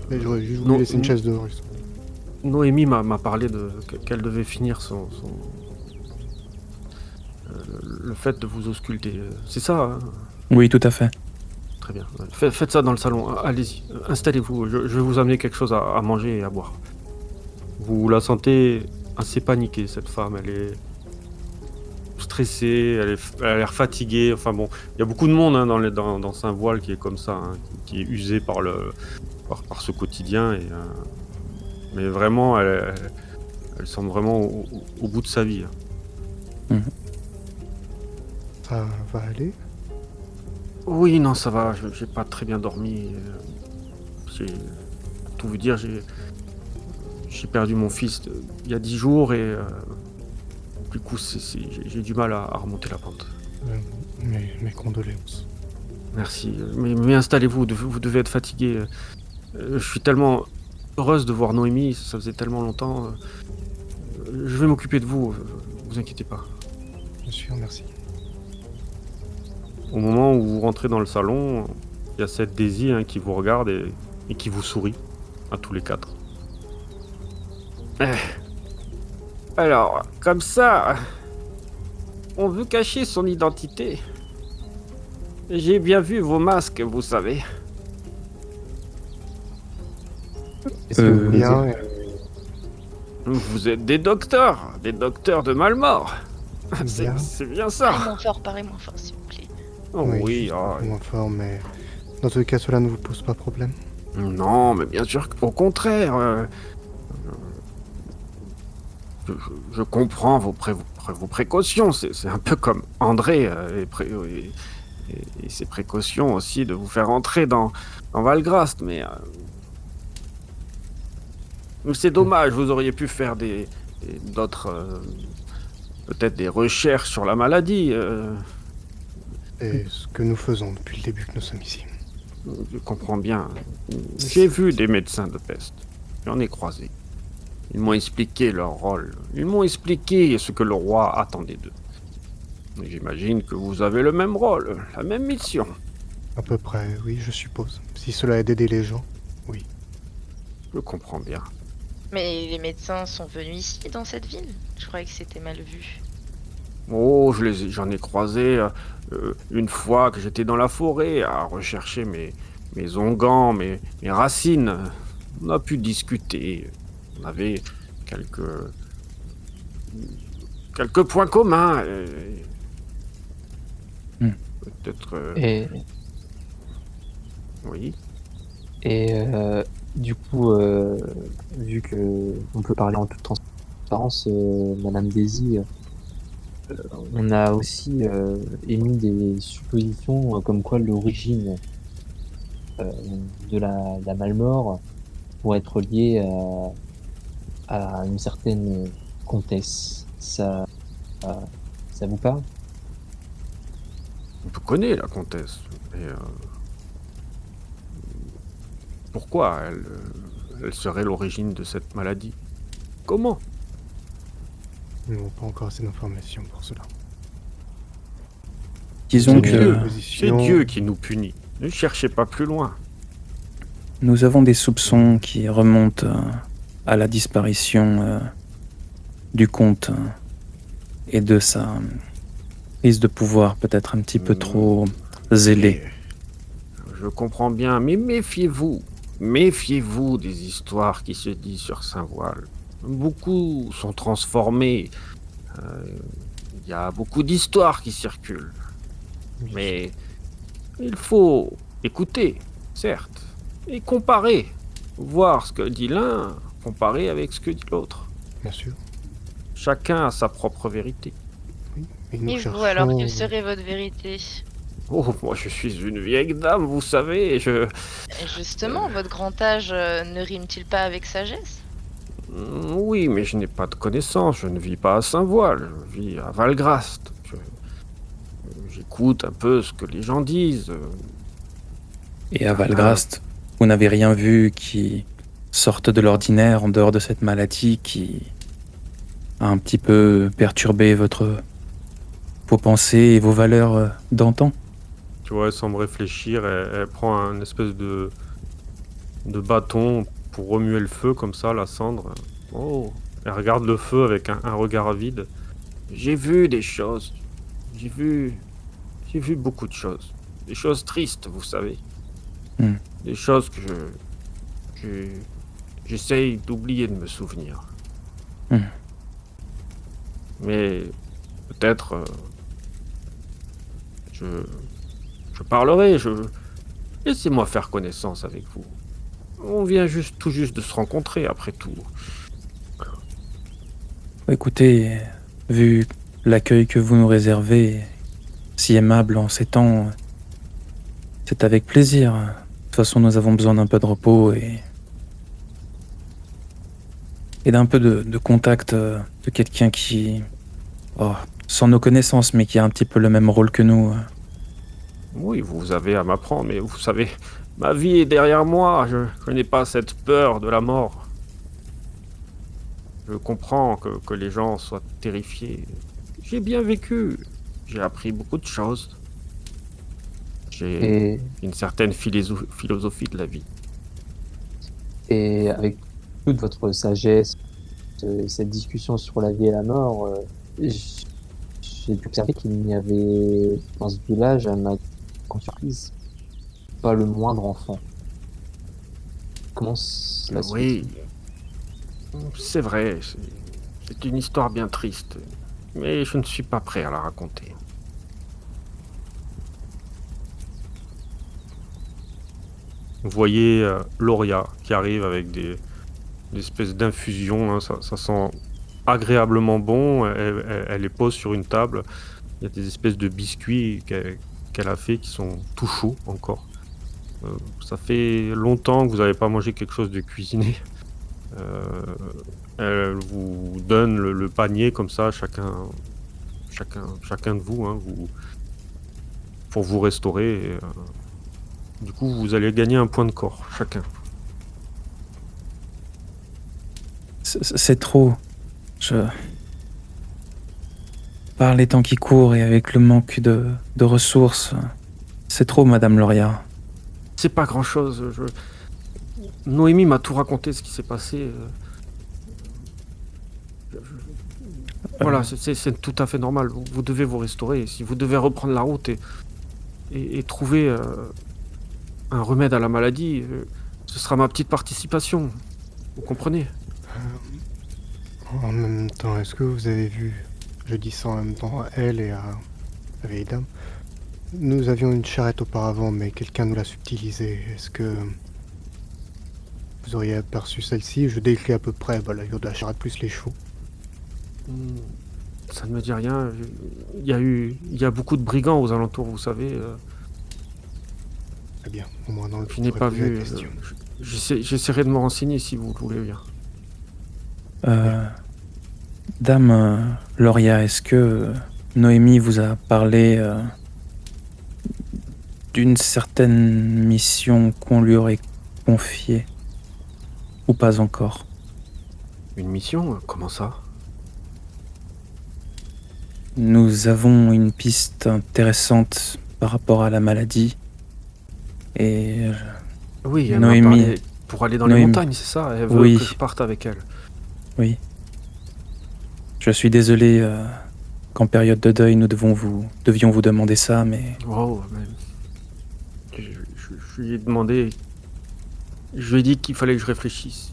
C: Mais j'aurais juste
A: non,
C: voulu laisser une chaise dehors. Juste.
A: Noémie m'a parlé qu'elle devait finir le fait de vous ausculter. C'est ça, hein?
E: Oui, tout à fait.
A: Très bien. Faites ça dans le salon. Allez-y. Installez-vous. Je vais vous amener quelque chose à manger et à boire. Vous la sentez assez paniquée, cette femme. Elle est stressée, elle a l'air fatiguée. Enfin bon, il y a beaucoup de monde hein, dans Saint-Voile qui est comme ça, hein, qui est usé par ce quotidien. Mais vraiment, elle semble vraiment au bout de sa vie. Hein.
C: Ça va aller?
A: Oui, non, ça va. J'ai pas très bien dormi. Pour tout vous dire, j'ai perdu mon fils il y a 10 jours et du coup, j'ai du mal à remonter la pente.
C: Mes condoléances.
A: Merci. Mais installez-vous, vous devez être fatigué. Je suis tellement heureuse de voir Noémie, ça faisait tellement longtemps. Je vais m'occuper de vous, vous inquiétez pas.
C: Bien sûr, merci.
A: Au moment où vous rentrez dans le salon, il y a cette Daisy hein, qui vous regarde et qui vous sourit, à tous les quatre. Alors, comme ça, on veut cacher son identité. J'ai bien vu vos masques, vous savez.
D: Est-ce que vous
C: Bien,
A: Vous êtes des docteurs de Malmort.
C: bien.
A: C'est bien
B: Parlez moins fort, s'il vous plaît.
A: Oh, oui,
C: moins fort, mais dans tous les cas, cela ne vous pose pas problème.
A: non, mais bien sûr qu'au contraire. je comprends vos précautions. C'est un peu comme André et ses précautions aussi de vous faire entrer dans Valgrast, mais c'est dommage. Vous auriez pu faire d'autres, peut-être des recherches sur la maladie.
C: C'est ce que nous faisons depuis le début que nous sommes ici.
A: Je comprends bien. J'ai vu des médecins de peste. J'en ai croisé. Ils m'ont expliqué leur rôle. Ils m'ont expliqué ce que le roi attendait d'eux. Et j'imagine que vous avez le même rôle, la même mission.
C: À peu près, oui, je suppose. Si cela est d'aider les gens, oui.
A: Je comprends bien.
B: Mais les médecins sont venus ici, dans cette ville? Je croyais que c'était mal vu.
A: Oh, j'en ai croisé une fois que j'étais dans la forêt à rechercher mes onguents, mes racines. On a pu discuter. On avait quelques points communs. Peut-être.
D: Et,
A: Oui.
D: et du coup, vu que on peut parler en toute transparence, Madame Daisy, on a aussi émis des suppositions comme quoi l'origine euh, de la Malmort pourrait être liée à une certaine comtesse. Ça vous parle?
A: On connaît la comtesse. Mais pourquoi elle serait l'origine de cette maladie? Comment?
C: Nous n'avons pas encore assez d'informations pour cela.
E: Disons
C: Nous
E: que
C: avons des
A: C'est
C: suppositions.
A: Dieu qui nous punit. Ne cherchez pas plus loin.
E: nous avons des soupçons qui remontent à la disparition du comte et de sa prise de pouvoir peut-être un petit peu trop zélée.
A: Je comprends bien, mais méfiez-vous. Méfiez-vous des histoires qui se disent sur Saint-Voile. Beaucoup sont transformés. Il y a beaucoup d'histoires qui circulent. Mais il faut écouter, certes, et comparer. Voir ce que dit l'un, comparer avec ce que dit l'autre.
C: Bien sûr.
A: Chacun a sa propre vérité.
C: Et nous
B: Et vous,
C: cherchons...
B: alors, quelle serait votre vérité?
A: Oh, moi je suis une vieille dame, vous savez,
B: Et justement, votre grand âge ne rime-t-il pas avec sagesse?
A: Oui, mais je n'ai pas de connaissances, je ne vis pas à Saint-Voile, je vis à Valgrast. J'écoute un peu ce que les gens disent.
E: Et à Valgrast, vous n'avez rien vu qui sorte de l'ordinaire en dehors de cette maladie qui a un petit peu perturbé vos pensées et vos valeurs d'antan?
A: Tu vois, elle semble réfléchir, elle prend un espèce de bâton pour remuer le feu, comme ça, la cendre. Oh, elle regarde le feu avec un regard avide. J'ai vu des choses. J'ai vu beaucoup de choses. Des choses tristes, vous savez.
E: Hmm.
A: Des choses que j'essaye d'oublier de me souvenir.
E: Hmm.
A: Mais peut-être je parlerai, laissez-moi faire connaissance avec vous. On vient tout juste de se rencontrer après tout.
E: Écoutez, vu l'accueil que vous nous réservez, si aimable en ces temps, c'est avec plaisir. De toute façon, nous avons besoin d'un peu de repos et d'un peu de contact de quelqu'un qui, sans nos connaissances, mais qui a un petit peu le même rôle que nous.
A: Oui, vous avez à m'apprendre, mais vous savez, ma vie est derrière moi. Je n'ai pas cette peur de la mort. Je comprends que les gens soient terrifiés. J'ai bien vécu. J'ai appris beaucoup de choses. J'ai
D: Et,
A: une certaine philosophie de la vie.
D: et avec toute votre sagesse, cette discussion sur la vie et la mort, j'ai pu observer qu'il n'y avait dans ce village, à ma grande surprise, pas le moindre enfant. Comment cela se
A: Oui,
D: fait-il?
A: c'est vrai. C'est une histoire bien triste. Mais je ne suis pas prêt à la raconter. Vous voyez Loria qui arrive avec des espèces d'infusions, hein, ça sent agréablement bon. Elle les pose sur une table. Il y a des espèces de biscuits qu'elle a fait qui sont tout chauds encore. Ça fait longtemps que vous n'avez pas mangé quelque chose de cuisiné. Elle vous donne le panier comme ça, chacun de vous, hein, pour vous restaurer. Et, du coup, vous allez gagner un point de corps, chacun.
E: C'est trop. Par les temps qui courent et avec le manque de ressources, c'est trop, Madame Loria.
A: C'est pas grand-chose. Noémie m'a tout raconté ce qui s'est passé. Voilà, c'est tout à fait normal. Vous devez vous restaurer. Si vous devez reprendre la route et trouver un remède à la maladie, ce sera ma petite participation. Vous comprenez?
C: En même temps, est-ce que vous avez vu, je dis ça en même temps à elle et à la vieille dame, nous avions une charrette auparavant, mais quelqu'un nous l'a subtilisée. Est-ce que vous auriez aperçu celle-ci? Je décris à peu près l'allure de la charrette plus les chevaux.
A: Ça ne me dit rien. Il y a beaucoup de brigands aux alentours, vous savez.
C: Très bien, au moins dans le
A: Je n'ai pas vu.
C: question.
A: J'essaierai de me renseigner si vous voulez bien.
E: Dame Loria, est-ce que Noémie vous a parlé d'une certaine mission qu'on lui aurait confiée ou pas encore?
A: Une mission? Comment ça?
E: Nous avons une piste intéressante par rapport à la maladie. Et
A: Oui, elle
E: Noémie-
A: m'a parlé pour aller dans les
E: Noémie-
A: montagnes, c'est ça? Elle veut
E: Oui.
A: que je parte avec elle.
E: oui. Je suis désolé qu'en période de deuil nous devions vous demander ça, mais
A: Wow, mais je lui ai demandé. Je lui ai dit qu'il fallait que je réfléchisse.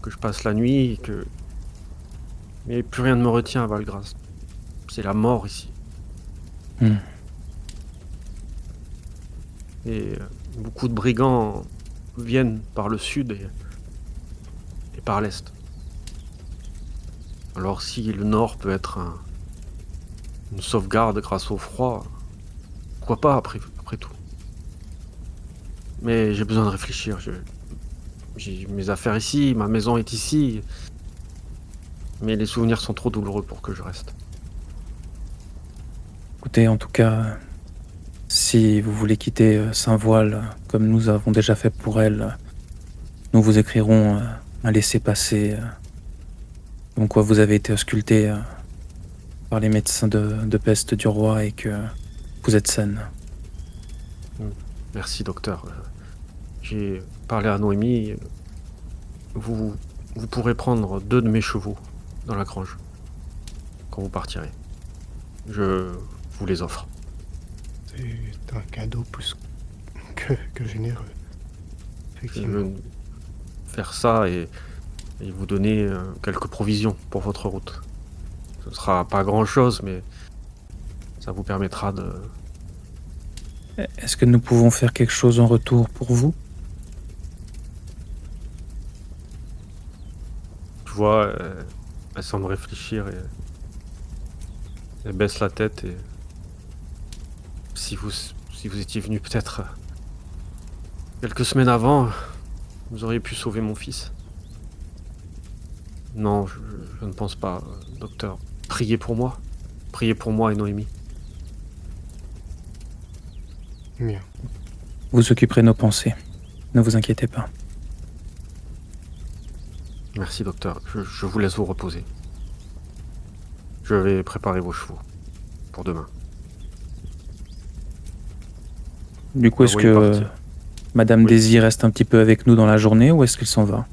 A: Que je passe la nuit, mais plus rien ne me retient à Valgras. C'est la mort ici.
E: Hmm.
A: Et beaucoup de brigands viennent par le sud et par l'est. Alors si le nord peut être une sauvegarde grâce au froid, pourquoi pas après tout. Mais j'ai besoin de réfléchir. J'ai mes affaires ici, ma maison est ici. Mais les souvenirs sont trop douloureux pour que je reste.
E: écoutez, en tout cas, si vous voulez quitter Saint-Voile, comme nous avons déjà fait pour elle, nous vous écrirons un laissez-passer, comme quoi vous avez été ausculté par les médecins de peste du roi et que vous êtes saine.
A: Merci, docteur. J'ai parlé à Noémie. Vous pourrez prendre 2 de mes chevaux dans la grange quand vous partirez. Je vous les offre.
C: C'est un cadeau plus que généreux.
A: Je
C: Effectivement.
A: veux faire ça et vous donner quelques provisions pour votre route. Ce sera pas grand-chose, mais ça vous permettra de...
E: Est-ce que nous pouvons faire quelque chose en retour pour vous?
A: Tu vois, elle semble réfléchir et elle baisse la tête et... Si vous étiez venu peut-être quelques semaines avant, vous auriez pu sauver mon fils. Non, je ne pense pas, docteur. Priez pour moi. Priez pour moi et Noémie.
C: Bien.
E: Vous occuperez nos pensées. Ne vous inquiétez pas.
A: Merci, docteur. Je vous laisse vous reposer. Je vais préparer vos chevaux pour demain.
E: Du coup, est-ce
A: voyez
E: que
A: partir.
E: Madame
A: Oui.
E: Daisy reste un petit peu avec nous dans la journée ou est-ce qu'elle s'en va?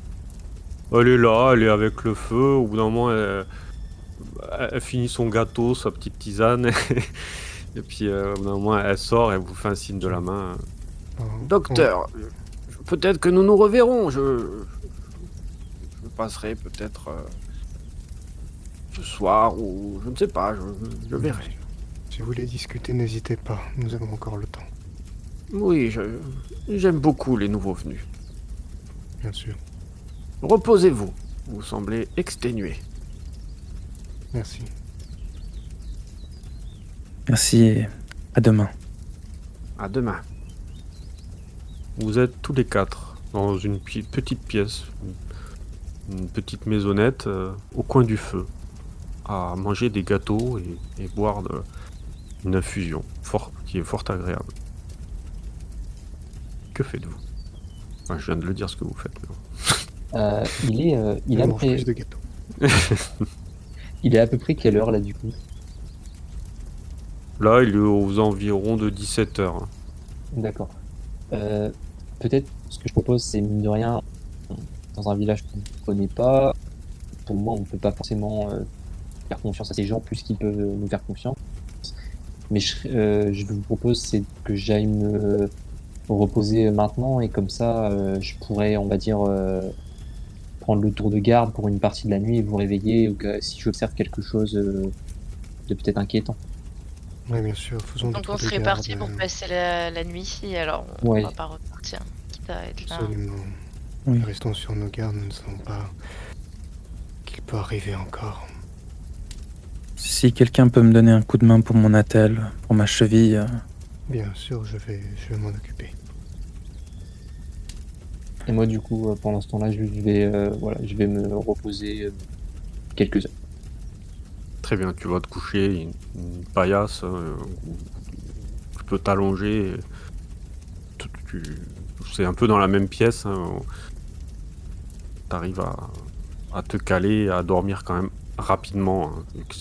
A: Elle est là, elle est avec le feu. Au bout d'un moment, elle finit son gâteau, sa petite tisane. Et puis, au bout d'un moment, elle sort, elle vous fait un signe de la main. Docteur, peut-être que nous nous reverrons. Je passerai peut-être ce soir ou je ne sais pas, je verrai.
C: Si vous voulez discuter, n'hésitez pas. Nous avons encore le temps.
A: Oui, j'aime beaucoup les nouveaux venus.
C: Bien sûr.
A: Reposez-vous. Vous semblez exténué.
C: Merci.
E: Merci et à demain.
A: À demain. Vous êtes tous les quatre dans une petite pièce, une petite maisonnette au coin du feu, à manger des gâteaux et boire une infusion qui est fort agréable. Que faites-vous? Je viens de le dire ce que vous faites.
D: Il
C: Je
D: est à peu
C: mange plus
D: près,
C: de gâteaux.
D: il est à peu près quelle heure là du coup?
A: Là, il est aux environs de 17h.
D: D'accord. Peut-être ce que je propose, c'est mine de rien, dans un village qu'on ne connaît pas, pour moi, on ne peut pas forcément faire confiance à ces gens plus qu'ils peuvent nous faire confiance. Mais je vous propose, c'est que j'aille me reposer maintenant et comme ça, je pourrais, on va dire, prendre le tour de garde pour une partie de la nuit et vous réveiller si j'observe quelque chose de peut-être inquiétant.
C: Oui, bien sûr, faisons le
B: Donc
C: tour
B: on
C: de
B: serait
C: garde.
B: parti pour passer la nuit ici, alors on
D: Ouais.
B: va pas repartir, quitte à être là.
C: Absolument.
E: Oui.
C: Restons sur nos gardes, nous ne savons pas qu'il peut arriver encore.
E: Si quelqu'un peut me donner un coup de main pour mon attelle, pour ma cheville,
C: Bien sûr, je vais m'en occuper.
D: Et moi, du coup, pendant ce temps-là, je vais me reposer quelques heures.
A: Très bien, tu vas te coucher, une paillasse, où tu peux t'allonger. C'est un peu dans la même pièce. Tu arrives à te caler, à dormir quand même rapidement. Vu que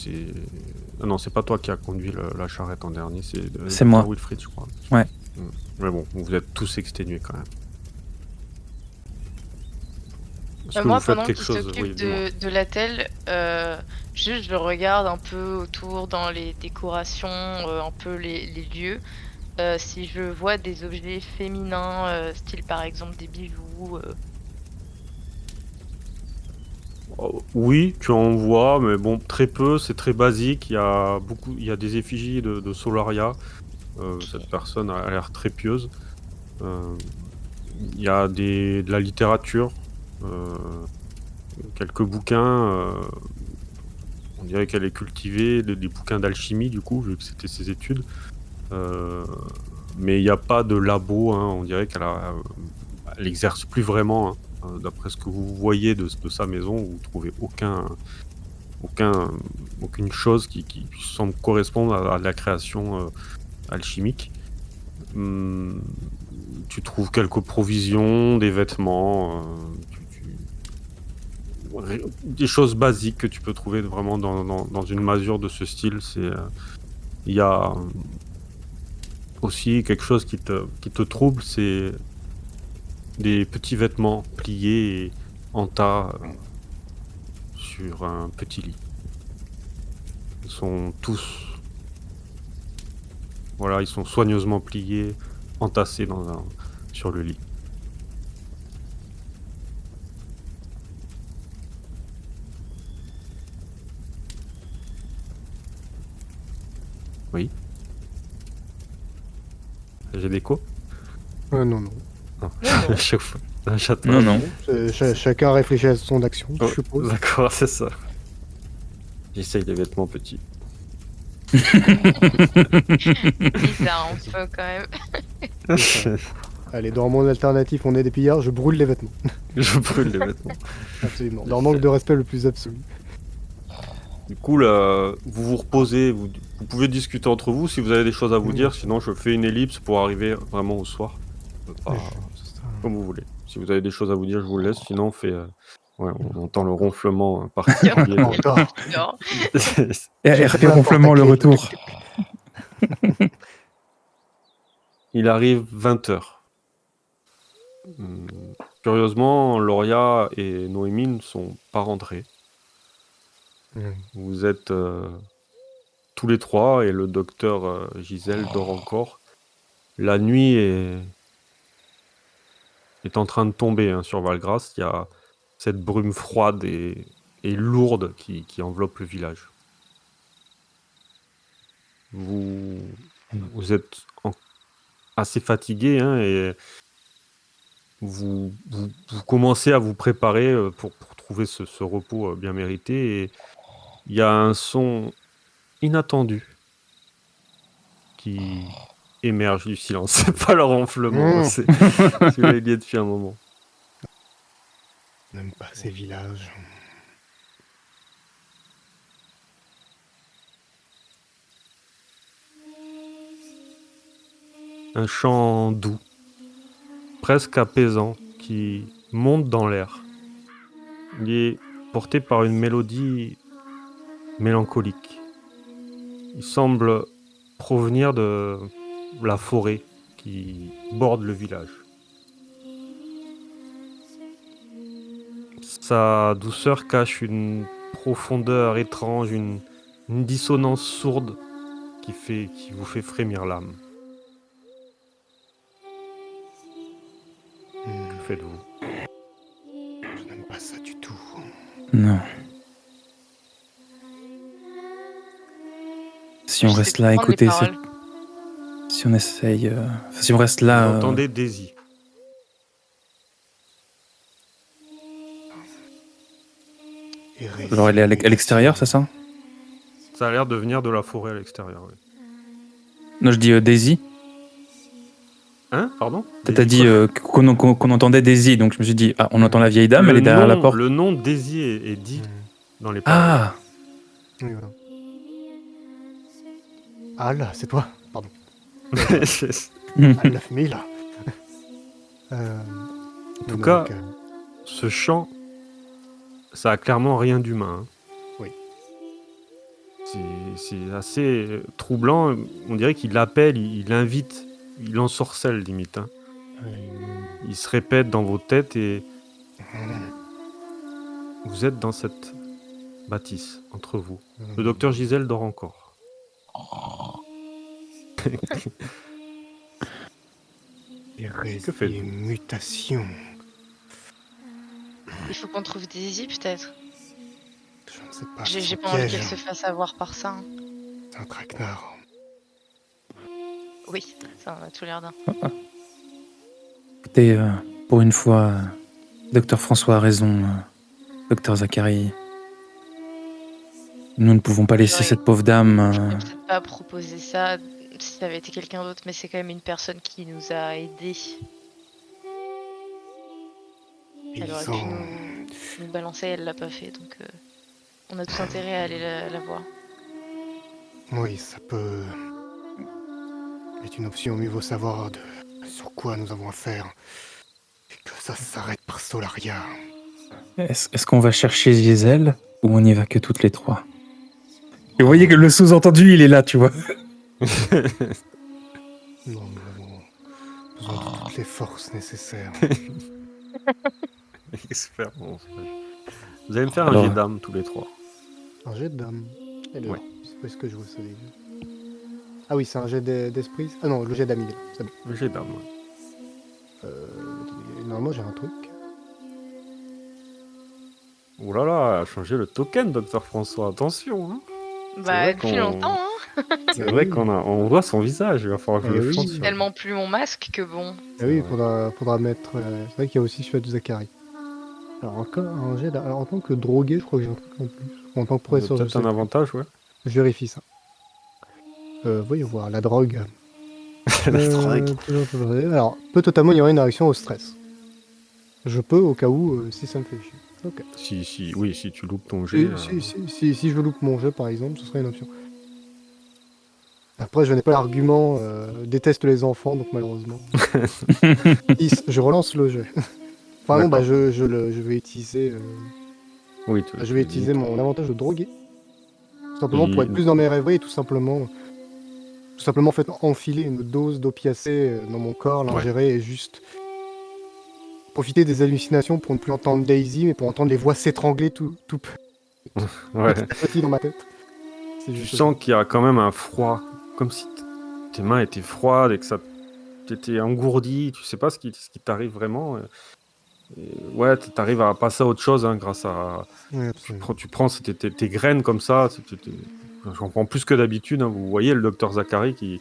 A: Ah non, c'est pas toi qui as conduit la charrette en dernier,
E: C'est moi.
A: Wilfried, je crois.
E: Ouais.
A: Mais bon, vous êtes tous exténués quand même. Est-ce que
B: Moi,
A: vous faites
B: pendant
A: quelque
B: qu'il
A: chose?
B: s'occupe
A: Oui, dis-moi.
B: de l'attelle, juste je regarde un peu autour dans les décorations, un peu les lieux. Si je vois des objets féminins, style par exemple des bijoux,
A: Oh, oui, tu en vois, mais bon, très peu, c'est très basique. Il y a des effigies de Solaria. Cette personne a l'air très pieuse. Il y a de la littérature, quelques bouquins. On dirait qu'elle est cultivée, des bouquins d'alchimie, du coup, vu que c'était ses études. Mais il n'y a pas de labo, hein. On dirait elle exerce plus vraiment, hein. D'après ce que vous voyez de sa maison, vous trouvez aucune chose qui semble correspondre à de la création alchimique. Tu trouves quelques provisions, des vêtements, des choses basiques que tu peux trouver vraiment dans une masure de ce style. Il y a aussi quelque chose qui te trouble, c'est des petits vêtements pliés et en tas sur un petit lit. Ils sont tous... Voilà, ils sont soigneusement pliés, entassés sur le lit. Oui. J'ai d'écho?
C: Non.
A: Non. À chaque fois. J'attends.
E: Non, non.
C: Chacun réfléchit à son action,
A: Oh,
C: je suppose.
A: d'accord, c'est ça. J'essaye des vêtements petits.
B: bizarre un peu quand même.
C: Allez, dans mon alternatif, on est des pillards, je brûle les vêtements.
A: Je brûle les vêtements.
C: Absolument. Leur manque de respect le plus absolu.
A: Du coup, là, vous vous reposez, vous pouvez discuter entre vous si vous avez des choses à vous
C: Oui.
A: dire, sinon je fais une ellipse pour arriver vraiment au soir. Comme vous voulez. Si vous avez des choses à vous dire, je vous le laisse, sinon on fait... Ouais, on entend le ronflement particulier.
C: Encore.
B: Non.
E: RP ronflement, le retour.
A: Il arrive 20h. Curieusement, Lauria et Noémie ne sont pas rentrés. Vous êtes tous les trois et le docteur Gisèle dort encore. La nuit est en train de tomber, hein, sur Valgras. Il y a cette brume froide et lourde qui enveloppe le village. Vous êtes assez fatigué, hein, et vous commencez à vous préparer pour trouver ce repos bien mérité. Et Il y a un son inattendu qui émerge du silence. C'est pas le ronflement, c'est celui qui est depuis un moment.
C: Je n'aime pas ces villages.
A: Un chant doux, presque apaisant, qui monte dans l'air. Il est porté par une mélodie mélancolique. Il semble provenir de la forêt qui borde le village. Sa douceur cache une profondeur étrange, une dissonance sourde qui vous fait frémir l'âme. Que faites-vous?
C: Je n'aime pas ça du tout.
E: Non. Si on
B: J'essaie
E: reste
B: de
E: là,
B: prendre les
E: écoutez,
B: paroles.
E: si on essaye, si on reste
A: Vous
E: là,
A: entendez Daisy.
E: alors elle est à l'extérieur, c'est ça?
A: Ça a l'air de venir de la forêt à l'extérieur. Oui.
E: Non, je dis Daisy.
A: Hein? Pardon?
E: T'as
A: Daisy
E: dit
A: quoi?
E: qu'on entendait Daisy, donc je me suis dit, ah, on entend la vieille dame, elle est derrière la porte.
A: Le nom Daisy est dit dans les paroles.
E: Ah,
C: Oui, voilà. Ah là, c'est toi. Pardon. Ah, la famille là.
A: En tout cas, ce chant, ça a clairement rien d'humain. Hein.
C: Oui.
A: C'est assez troublant. On dirait qu'il l'appelle, il invite, il ensorcelle limite. Hein. Il se répète dans vos têtes et vous êtes dans cette bâtisse entre vous. Le docteur Gisèle dort encore.
C: Hérésie
A: faites-vous?
C: et mutation.
B: Il faut qu'on trouve Daisy, peut-être.
C: Je ne sais pas.
B: J'ai
C: c'est
B: pas
C: un
B: envie
C: piège.
B: qu'elle se fasse avoir par ça. Hein.
C: C'est un traquenard.
B: Oui, ça a tout l'air d'un.
E: écoutez, pour une fois, docteur François a raison, docteur Zachary. Nous ne pouvons pas laisser
B: J'aurais-
E: cette pauvre dame.
B: Je peux peut-être pas proposer ça si ça avait été quelqu'un d'autre, mais c'est quand même une personne qui nous a aidés. Elle aurait
C: Ils
B: pu
C: ont...
B: nous balancer, elle l'a pas fait, donc on a tout intérêt à aller la voir.
C: Oui, ça peut être une option. Mieux vaut savoir sur quoi nous avons affaire. Et que ça s'arrête par Solaria.
E: Est-ce qu'on va chercher Gisèle ou on n'y va que toutes les trois? Et vous voyez que le sous-entendu, il est là, tu vois.
C: Non, nous avons besoin de toutes les forces nécessaires.
A: Espérons. Vous allez me faire
E: Alors,
A: un jet d'âme tous les trois.
C: Un jet de dame. Alors,
A: Ouais.
C: où est-ce que je vois ça déjà? Ah oui, c'est un jet d'esprit. Ah non, le jet d'ami. C'est bon.
A: Le jet d'âme. Ouais.
C: Normalement, j'ai un truc.
A: Oh là là, changez le token, docteur François. Attention. Hein.
B: Bah,
A: vrai
B: depuis
A: qu'on-
B: longtemps, hein.
A: C'est vrai on voit son visage. Il va falloir que je
C: Eh
A: le
C: oui.
A: change.
B: J'ai tellement plus mon masque que bon.
C: Ah oui,
A: Ouais.
C: faudra mettre. C'est vrai qu'il y a aussi celui de Zachary. Alors, encore un jet. Alors, en tant que drogué, je crois que j'ai un truc en plus. En tant que professeur, je
A: Peut-être
C: sais
A: un
C: plus.
A: avantage, ouais.
C: Je vérifie ça. Voyons voir, la drogue.
A: La drogue.
C: Alors, peut totalement ignorer une réaction au stress. Je peux au cas où, si ça me fait chier. Ok.
A: Si tu loupes ton jet.
C: Si je loupe mon jeu, par exemple, ce serait une option. Après, je n'ai pas l'argument déteste les enfants, donc malheureusement. 10, je relance le jeu. Enfin non, bah, je vais utiliser,
A: Oui,
C: je vais utiliser mon avantage de drogué. Tout simplement pour être plus dans mes rêveries et tout simplement en fait enfiler une dose d'opiacé dans mon corps, l'ingérer et juste profiter des hallucinations pour ne plus entendre Daisy, mais pour entendre les voix s'étrangler tout
A: Ouais.
C: petit dans ma tête. C'est
A: Tu
C: juste
A: sens qu'il y a quand même un froid, comme si tes mains étaient froides et que ça t'était engourdi. Tu sais pas ce qui t'arrive vraiment. Et ouais, t'arrives à passer à autre chose hein, grâce à.
C: Ouais, absolument.
A: Tu prends tes graines comme ça. J'en prends plus que d'habitude. Hein. Vous voyez le docteur Zachary qui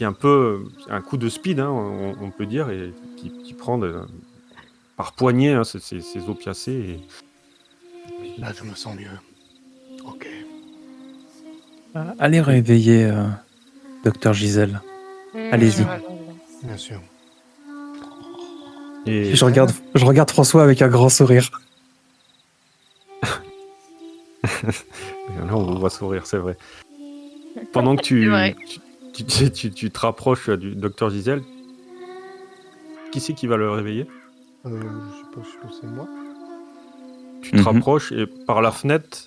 A: est un peu un coup de speed, hein, on peut dire, et qui prend par poignée hein, ces opiacés.
C: Là, je me sens mieux.
E: Allez réveiller Docteur Gisèle. Allez-y.
C: Bien sûr.
A: Et
E: Je regarde François avec un grand sourire.
A: là, on vous voit sourire, c'est vrai. Pendant que
B: C'est vrai.
A: tu te rapproches du docteur Gisèle, qui c'est qui va le réveiller?
C: Je suppose que c'est moi.
A: Tu te
E: Mhm.
A: rapproches et par la fenêtre,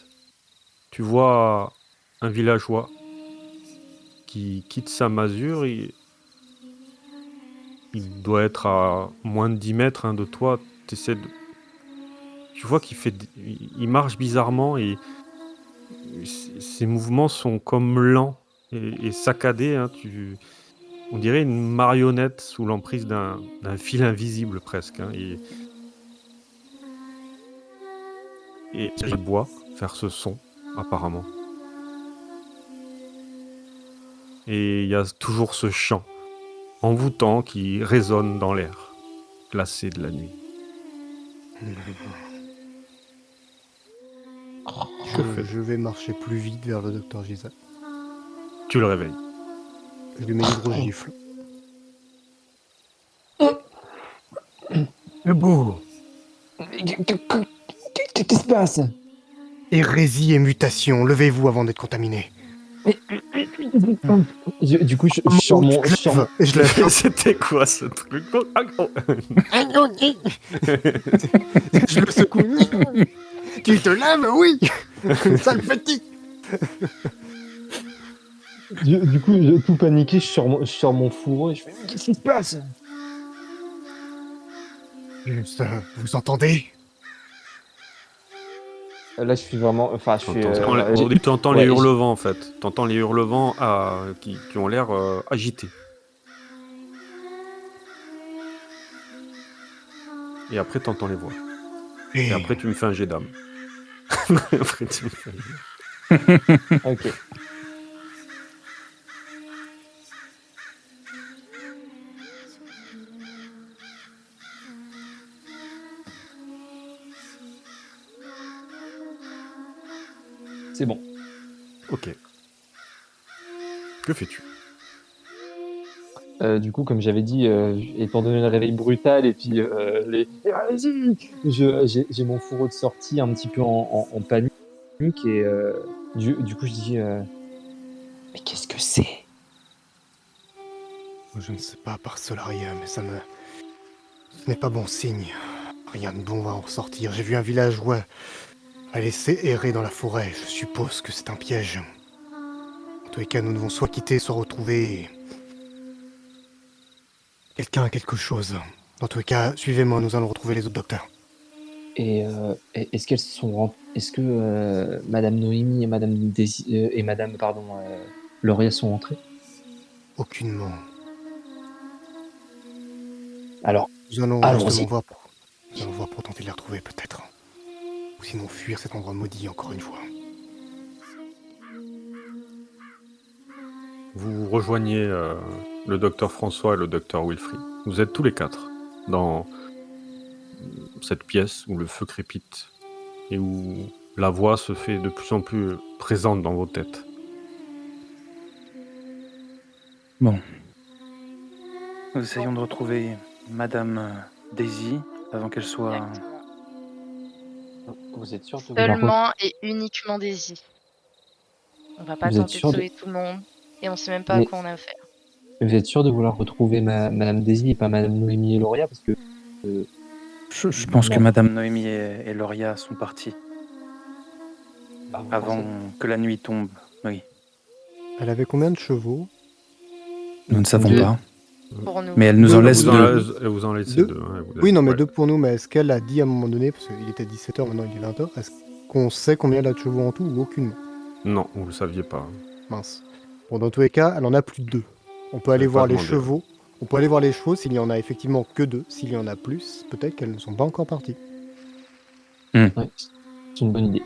A: tu vois un villageois qui quitte sa masure. Il doit être à moins de 10 mètres de toi. Tu vois il marche bizarrement et ses mouvements sont comme lents et saccadés. Hein. On dirait une marionnette sous l'emprise d'un fil invisible presque. Hein. Et il boit faire ce son, apparemment. Et il y a toujours ce chant envoûtant qui résonne dans l'air glacé de la nuit.
C: Je vais marcher plus vite vers le docteur Gisèle.
A: Tu le réveilles.
C: Je lui mets une grosse gifle. Debout.
D: Qu'est-ce qui se passe?
C: Hérésie et mutation, levez-vous avant d'être contaminé.
D: Du coup, je sors mon...
C: Je lève, et je lève.
A: C'était quoi ce truc?
C: Je le secoue. Tu te lèves, oui. Ça le fatigue.
D: Du coup, tout paniqué, je sors mon fourreau et je fais « Qu'est-ce qui se passe ?»
C: Juste, vous entendez?
D: Là, je suis vraiment... Enfin, je suis...
A: Tu entends
D: ouais,
A: les hurlevents en fait. Tu entends les hurlevents qui ont l'air agités. Et après, tu entends les voix. Et après, tu me fais un jet d'âme. Après, tu me fais un jet.
D: Ok. C'est bon.
A: Ok. Que fais-tu?
D: Du coup, comme j'avais dit, étant donné le réveil brutal et puis allez-y, j'ai mon fourreau de sortie un petit peu en panique et du coup je dis mais qu'est-ce que c'est?
C: Je ne sais pas, par Solaria, mais ce n'est pas bon signe. Rien de bon va en ressortir. J'ai vu un villageois a laissé errer dans la forêt. Je suppose que c'est un piège. En tous les cas, nous devons soit quitter, soit retrouver... quelqu'un a quelque chose. Dans tous les cas, suivez-moi, nous allons retrouver les autres docteurs.
D: Et est-ce qu'elles sont est-ce que Madame Noémie et Madame et Madame Lauria sont rentrées?
C: Aucunement.
D: Alors,
C: Nous allons
D: allons-y.
C: justement voir pour tenter de les retrouver, peut-être. Ou sinon fuir cet endroit maudit, encore une fois.
A: Vous rejoignez le docteur François et le docteur Wilfried. Vous êtes tous les quatre dans cette pièce où le feu crépite et où la voix se fait de plus en plus présente dans vos têtes.
E: Bon. Nous essayons de retrouver Madame Daisy avant qu'elle soit...
B: Exactement.
D: Vous êtes sûr de vouloir
B: Seulement et uniquement Daisy. On va pas
D: Vous êtes
B: tenter de
D: sûr de-
B: sauver tout le monde et on sait même pas à
D: Mais-
B: quoi on a affaire.
D: Vous êtes sûr de vouloir retrouver Madame Daisy et pas Madame Noémie et Lauria parce que
E: Je pense que
D: Non.
E: Madame Noémie et Lauria sont parties avant que la nuit tombe. Oui,
C: Elle avait combien de chevaux?
E: nous ne savons
B: Deux.
E: pas.
B: Pour nous.
E: Mais elle nous en
C: Deux,
E: laisse deux.
A: Elle vous en laisse
C: Deux.
A: deux. Hein,
C: Oui, non, mais
A: ouais.
C: deux pour nous, mais est-ce qu'elle a dit à un moment donné, parce qu'il était 17h, maintenant il est 20h, est-ce qu'on sait combien elle a de chevaux en tout ou aucunement?
A: Non, vous le saviez pas.
C: Mince. Bon, dans tous les cas, elle en a plus de deux. On peut aller
A: J'avais
C: voir
A: pas
C: les
A: demandé,
C: chevaux. On peut aller voir les chevaux s'il y en a effectivement que deux. S'il y en a plus, peut-être qu'elles ne sont pas encore parties.
D: Ouais, c'est une bonne idée.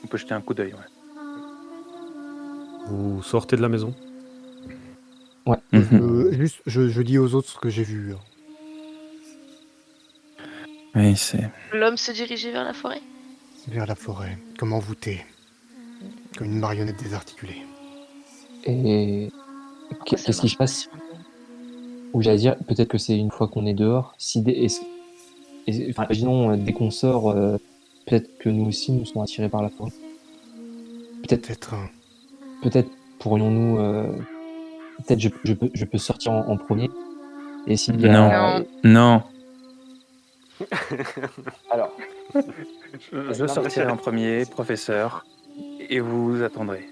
E: On peut jeter un coup d'œil. Ouais.
A: Vous sortez de la maison?
E: Mhm.
C: Juste, je dis aux autres ce que j'ai vu.
E: Oui, c'est...
B: L'homme se dirigeait vers la forêt.
C: Vers la forêt, comme envoûté. comme une marionnette désarticulée.
D: Et
B: Pourquoi ça
D: qu'est-ce qui se
B: marche
D: passe?
B: pas sur nous?
D: Ou j'allais dire, peut-être que c'est une fois qu'on est dehors. Enfin, imaginons, dès qu'on sort, peut-être que nous aussi, nous serons attirés par la forêt. Peut-être,
C: Peut-être un...
D: peut-être pourrions-nous, peut-être je peux sortir en premier. Et s'il y a,
B: Non.
E: Non,
D: alors,
E: je sortirai en premier, professeur, et vous attendrez.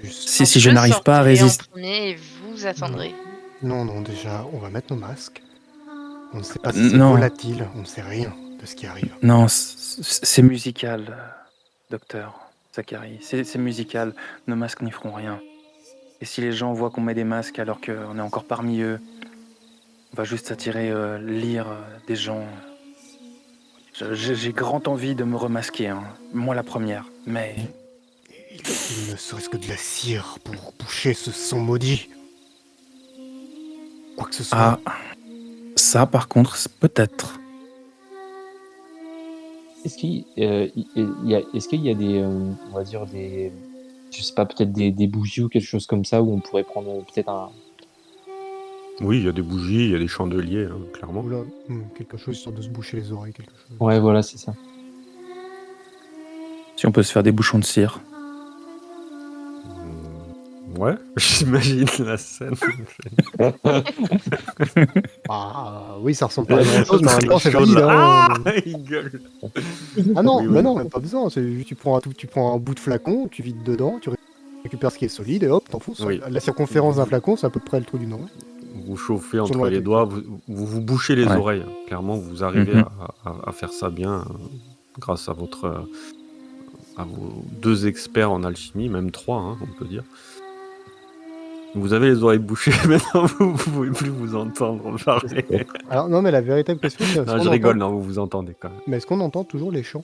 C: Juste...
E: Si je n'arrive pas à
B: sortirai en
E: résister...
B: premier et vous attendrez.
C: Non, déjà, on va mettre nos masques. On ne sait pas si c'est
E: Non,
C: volatile, on ne sait rien de ce qui arrive.
E: non, c'est musical, docteur Zachary. C'est musical. Nos masques n'y feront rien. Et si les gens voient qu'on met des masques alors qu'on est encore parmi eux, on va juste attirer l'ire des gens. J'ai grand envie de me remasquer, hein. Moi la première. Mais
C: Il ne serait-ce que de la cire pour boucher ce sang maudit. Quoi que ce soit.
E: ah, ça par contre, peut-être.
D: est-ce qu'il y a des, on va dire des, je sais pas, peut-être des bougies ou quelque chose comme ça où on pourrait prendre peut-être un.
A: Oui, il y a des bougies, il y a des chandeliers, hein, clairement.
C: Oula, quelque chose histoire de se boucher les oreilles, quelque chose.
D: Ouais, voilà, c'est ça.
E: Si on peut se faire des bouchons de cire.
A: Ouais, j'imagine la scène.
C: Ah oui, ça ressemble pas à grand chose, mais en même
A: C'est
C: temps, c'est
A: chaud,
C: valide.
A: là.
C: Hein.
A: Ah, il gueule.
C: Ah non,
A: Oui,
C: mais
A: oui.
C: non, même pas besoin. C'est juste, tu prends un bout de flacon, tu vides dedans, tu récupères ce qui est solide et hop, t'enfonces.
A: Oui.
C: La circonférence d'un flacon, c'est à peu près le trou d'une oreille.
A: Vous chauffez entre
C: Selon la
A: les
C: technique.
A: doigts, vous bouchez les
E: Ouais.
A: oreilles. Clairement, vous arrivez
E: Mhm.
A: à faire ça bien grâce à à vos 2 experts en alchimie, même 3, hein, on peut dire. Vous avez les oreilles bouchées, maintenant vous pouvez plus vous entendre parler.
C: Alors non, mais la véritable question, c'est
A: Non, je rigole, non, vous vous entendez quand même.
C: Mais est-ce qu'on entend toujours les chants?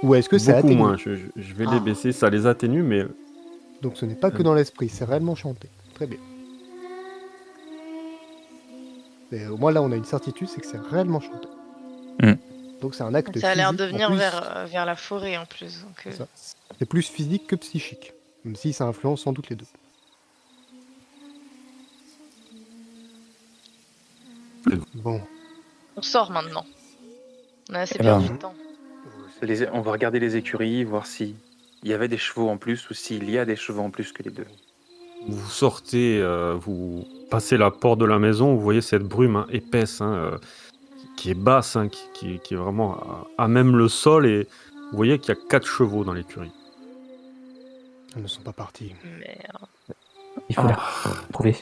C: Ou est-ce que c'est
A: Beaucoup
C: atténué?
A: moins, je vais les
C: Ah.
A: baisser, ça les atténue, mais
C: Donc ce n'est pas que dans l'esprit, c'est réellement chanté. Très bien. Et au moins là, on a une certitude, c'est que c'est réellement chanté.
E: Mm.
C: Donc c'est un acte
B: Ça a l'air
C: physique,
B: de
C: en
B: venir
C: plus,
B: vers la forêt en plus. Donc,
C: c'est ça. C'est plus physique que psychique. Même si ça influence sans doute les deux. Bon,
B: on sort maintenant. On a assez
E: Eh
B: perdu
E: ben.
B: de temps.
E: On va regarder les écuries, voir s'il y avait des chevaux en plus ou s'il y a des chevaux en plus que les deux.
A: vous sortez, vous passez la porte de la maison, vous voyez cette brume épaisse, qui est basse, qui est vraiment à même le sol, et vous voyez qu'il y a 4 chevaux dans l'écurie.
C: elles ne sont pas parties.
B: Merde.
D: Il faut la trouver.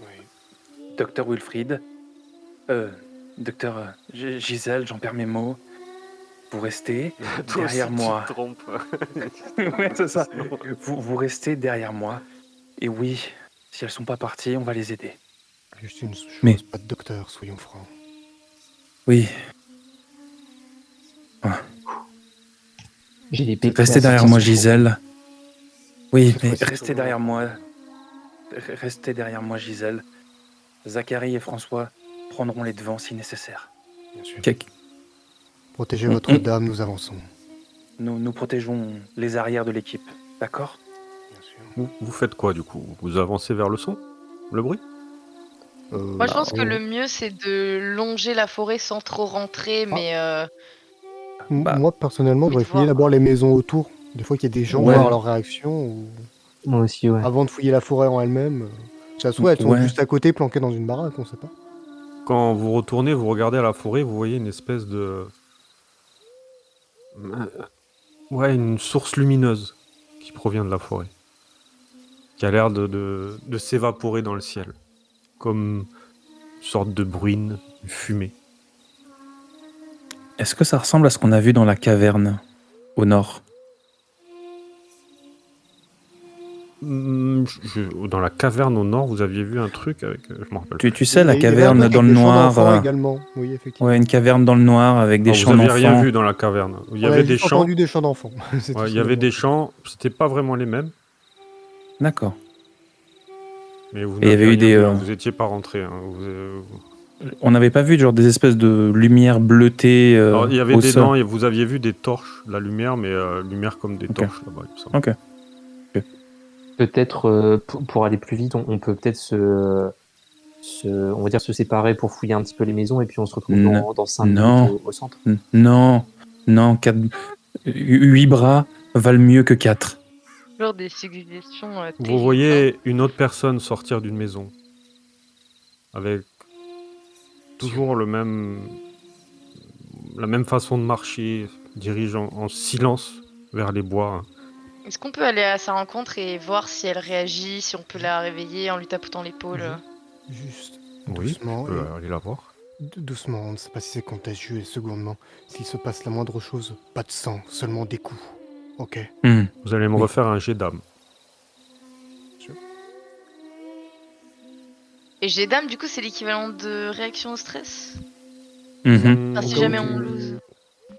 C: Oui.
E: Docteur Wilfried, Docteur Gisèle, j'en perds mes mots. Vous restez derrière moi.
A: Tu te trompes.
E: Ouais, c'est ça. Vous restez derrière moi. Et oui, si elles sont pas parties, on va les aider.
C: Juste une chose,
E: Mais-
C: pas de docteur, soyons francs.
E: Oui,
D: J'ai l'épée.
E: restez derrière moi, Gisèle. Oui,
C: Cette
E: mais
C: fois-ci,
E: restez
C: faut-
E: derrière moi. Restez derrière moi, Gisèle. Zachary et François prendront les devants si nécessaire.
C: Bien sûr.
E: Kek.
C: Protégez votre dame, nous avançons.
E: Nous protégeons les arrières de l'équipe, d'accord?
C: Bien sûr.
A: Vous faites quoi du coup? Vous avancez vers le son? Le bruit?
B: Moi, je pense que le mieux, c'est de longer la forêt sans trop rentrer, mais
E: Bah,
C: Moi, personnellement,
B: oui,
C: j'aurais
B: de
C: fouillé
B: voir.
C: d'abord les maisons autour. Des fois qu'il y a des gens,
E: Ouais.
C: voir leur réaction. Ou...
D: Moi aussi, ouais.
C: Avant de fouiller la forêt en elle-même. Ça se trouve, elles sont
E: Ouais.
C: juste à côté, planquées dans une baraque, on sait pas.
A: Quand vous retournez, vous regardez à la forêt, vous voyez une espèce de... Ouais, une source lumineuse qui provient de la forêt. Qui a l'air de s'évaporer dans le ciel. Comme une sorte de bruine, une fumée.
E: est-ce que ça ressemble à ce qu'on a vu dans la caverne au nord?
A: Dans la caverne au nord, vous aviez vu un truc avec... je m'en rappelle plus.
E: Tu sais, la
C: Il y avait un
E: caverne
C: truc
E: dans
C: avec
E: le
C: des champs d'enfants
E: noir.
C: également. Oui, effectivement.
E: Ouais, une caverne dans le noir avec des
A: Non,
E: champs
A: vous n'aviez
E: d'enfants.
A: rien vu dans la caverne. Il y
C: On
A: avait
C: a
A: des
C: juste
A: champs.
C: entendu des chants d'enfants. C'est tout
A: Ouais,
C: ce
A: il y
C: qu'on
A: avait
C: a
A: des
C: entendu.
A: champs, c'était pas vraiment les mêmes,
E: D'accord.
A: mais vous
E: Et il y avait
A: n'aviez
E: eu
A: rien
E: des,
A: vu, hein, vous étiez pas rentré. Hein,
E: On n'avait pas vu genre des espèces de lumière bleutée
A: Alors, il y avait
E: au
A: des
E: sol.
A: dents, et vous aviez vu des torches, la lumière, mais lumière comme des
E: Ok.
A: torches là-bas, il me semble.
E: Ok.
D: Peut-être pour aller plus vite, on peut peut-être on va dire se séparer pour fouiller un petit peu les maisons et puis on se retrouve dans 5
E: Non.
D: minutes au centre.
E: Non, 8 bras valent mieux que 4.
B: Toujours des suggestions terribles,
A: Vous voyez une autre personne sortir d'une maison avec toujours la même façon de marcher, dirige en silence vers les bois.
B: hein. Est-ce qu'on peut aller à sa rencontre et voir si elle réagit, si on peut la réveiller en lui tapotant l'épaule
C: Juste
A: Oui,
C: doucement.
A: je peux aller la voir.
C: Doucement, on ne sait pas si c'est contagieux et secondement, s'il se passe la moindre chose, pas de sang, seulement des coups. Ok.
A: Vous allez me
E: Oui.
A: refaire un jet d'âme.
B: Et jet d'âme, du coup, c'est l'équivalent de réaction au stress
E: Mhm.
B: Enfin, si
C: Au cas
B: jamais
C: où
B: on
C: tu-
B: lose.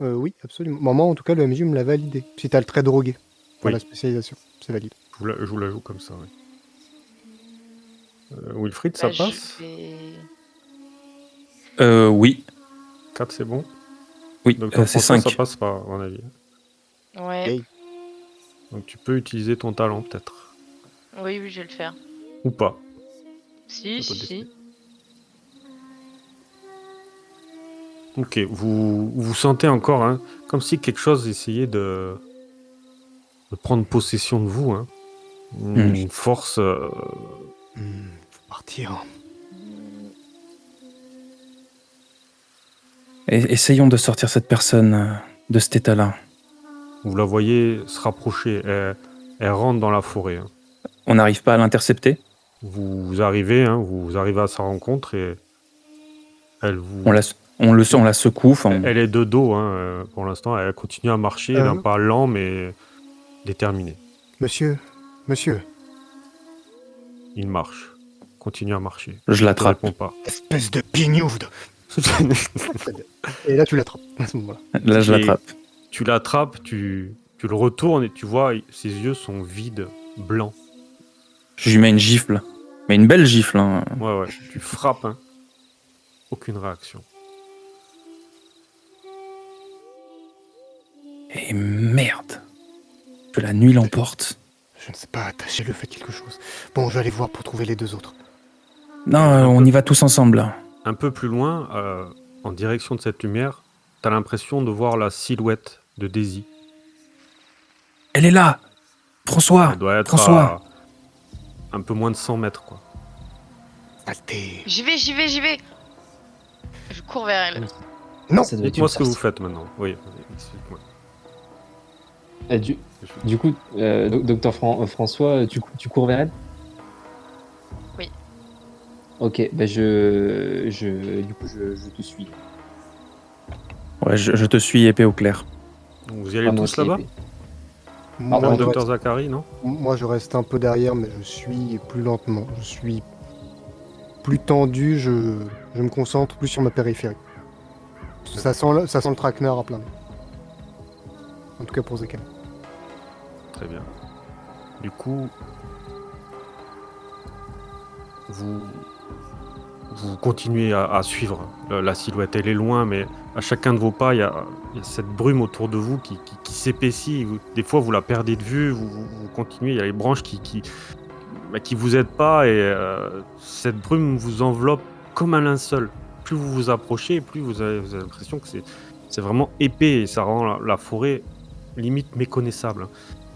C: Oui, absolument. Moi, en tout cas, le MJ me l'a validé. Si t'as le trait drogué pour
A: Oui.
C: la spécialisation, c'est valide.
A: Je vous la joue comme ça, oui. Wilfried, ça
B: Bah, je
A: passe
B: vais-
E: Oui,
A: 4, c'est bon.
E: oui,
A: Docteur
E: c'est
A: François,
E: 5.
A: ça passe pas, à mon avis.
B: Ouais.
C: Hey.
A: Donc tu peux utiliser ton talent, peut-être.
B: Oui, je vais le faire.
A: Ou pas.
B: Si,
A: Ça peut
B: si.
A: décider. Ok, vous sentez encore, hein, comme si quelque chose essayait de prendre possession de vous. Hein. Une force...
C: Faut partir.
E: Essayons de sortir cette personne de cet état-là.
A: Vous la voyez se rapprocher. Elle rentre dans la forêt. Hein.
E: On n'arrive pas à l'intercepter.
A: Vous arrivez à sa rencontre et elle vous...
E: On la secoue. Enfin,
A: Elle est de dos, hein, pour l'instant. Elle continue à marcher d'un pas lent, mais déterminé.
C: Monsieur,
A: Il marche. Continue à marcher.
E: je
A: Il
E: l'attrape.
A: ne répond pas.
C: espèce de pignoude. Et là, tu l'attrapes à ce moment-là.
E: Là, je
A: Et
E: l'attrape.
A: Tu l'attrapes, tu le retournes et tu vois, ses yeux sont vides, blancs.
E: Je lui mets une gifle. Mais une belle gifle. Hein.
A: Ouais. Tu frappes, hein. Aucune réaction.
E: Et merde. Que la nuit l'emporte.
C: Je ne sais pas, attachez-le, faites quelque chose. Bon, je vais aller voir pour trouver les deux autres.
E: Non,
A: Un
E: on
A: peu.
E: y va tous ensemble. Là.
A: Un peu plus loin, en direction de cette lumière, t'as l'impression de voir la silhouette de Daisy.
E: Elle est là. François.
A: Elle doit être
E: François.
A: à un peu moins de 100 mètres, quoi.
C: Saleté.
B: J'y vais. Je cours vers elle.
C: Non.
D: Ça doit être
A: Dites-moi
D: une
A: ce que vous
D: sorcière.
A: faites maintenant. Oui, explique-moi.
D: Du coup, docteur François, tu cours vers elle?
B: Oui.
D: Ok, bah du coup, je te suis.
E: Ouais, je te suis épée au clair.
A: Vous y allez
D: Ah, moi
A: tous
D: aussi,
A: là-bas
D: épée.
C: Moi,
D: Ah,
A: Le
C: je
A: docteur
C: reste,
A: Zachary, non?
C: moi, je reste un peu derrière, mais je suis plus lentement. Je suis plus tendu, je me concentre plus sur ma périphérie. Ça sent le traquenard à plein nez. En tout cas pour Zekan.
A: Très bien. Du coup, vous continuez à suivre la silhouette. Elle est loin, mais à chacun de vos pas, il y a cette brume autour de vous qui s'épaissit. Des fois, vous la perdez de vue, vous continuez. Il y a les branches qui vous aident pas, et cette brume vous enveloppe comme un linceul. Plus vous vous approchez, plus vous avez l'impression que c'est vraiment épais, et ça rend la forêt limite méconnaissable.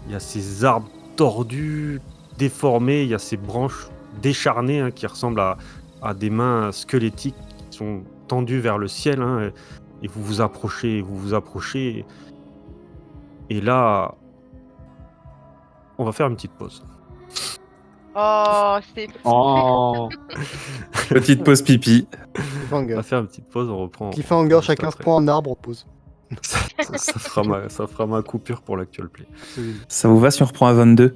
A: Il y a ces arbres tordus, déformés, il y a ces branches décharnées, hein, qui ressemblent à des mains squelettiques qui sont tendues vers le ciel, hein, et vous vous approchez, et là, on va faire une petite pause.
B: Oh, c'est
D: Oh,
E: Petite pause pipi.
A: On
C: Cliffhanger.
A: va faire une petite pause, on reprend.
C: Cliffhanger,
A: juste
C: chacun se
A: après.
C: prend un arbre, pause.
A: Ça fera ma coupure pour l'actual play.
E: Ça vous va si on reprend à 22?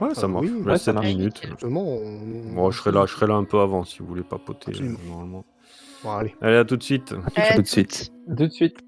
A: Ouais, ça
C: Ah
A: marche.
C: oui,
A: Il
D: ouais,
A: reste
D: ça
A: 7
D: marche.
A: minutes.
C: Justement,
A: Bon, je serai là un peu avant si vous voulez papoter,
C: Absolument.
A: normalement.
C: Bon, allez.
A: Allez, à tout de suite.
E: Tout de suite.
D: tout de suite.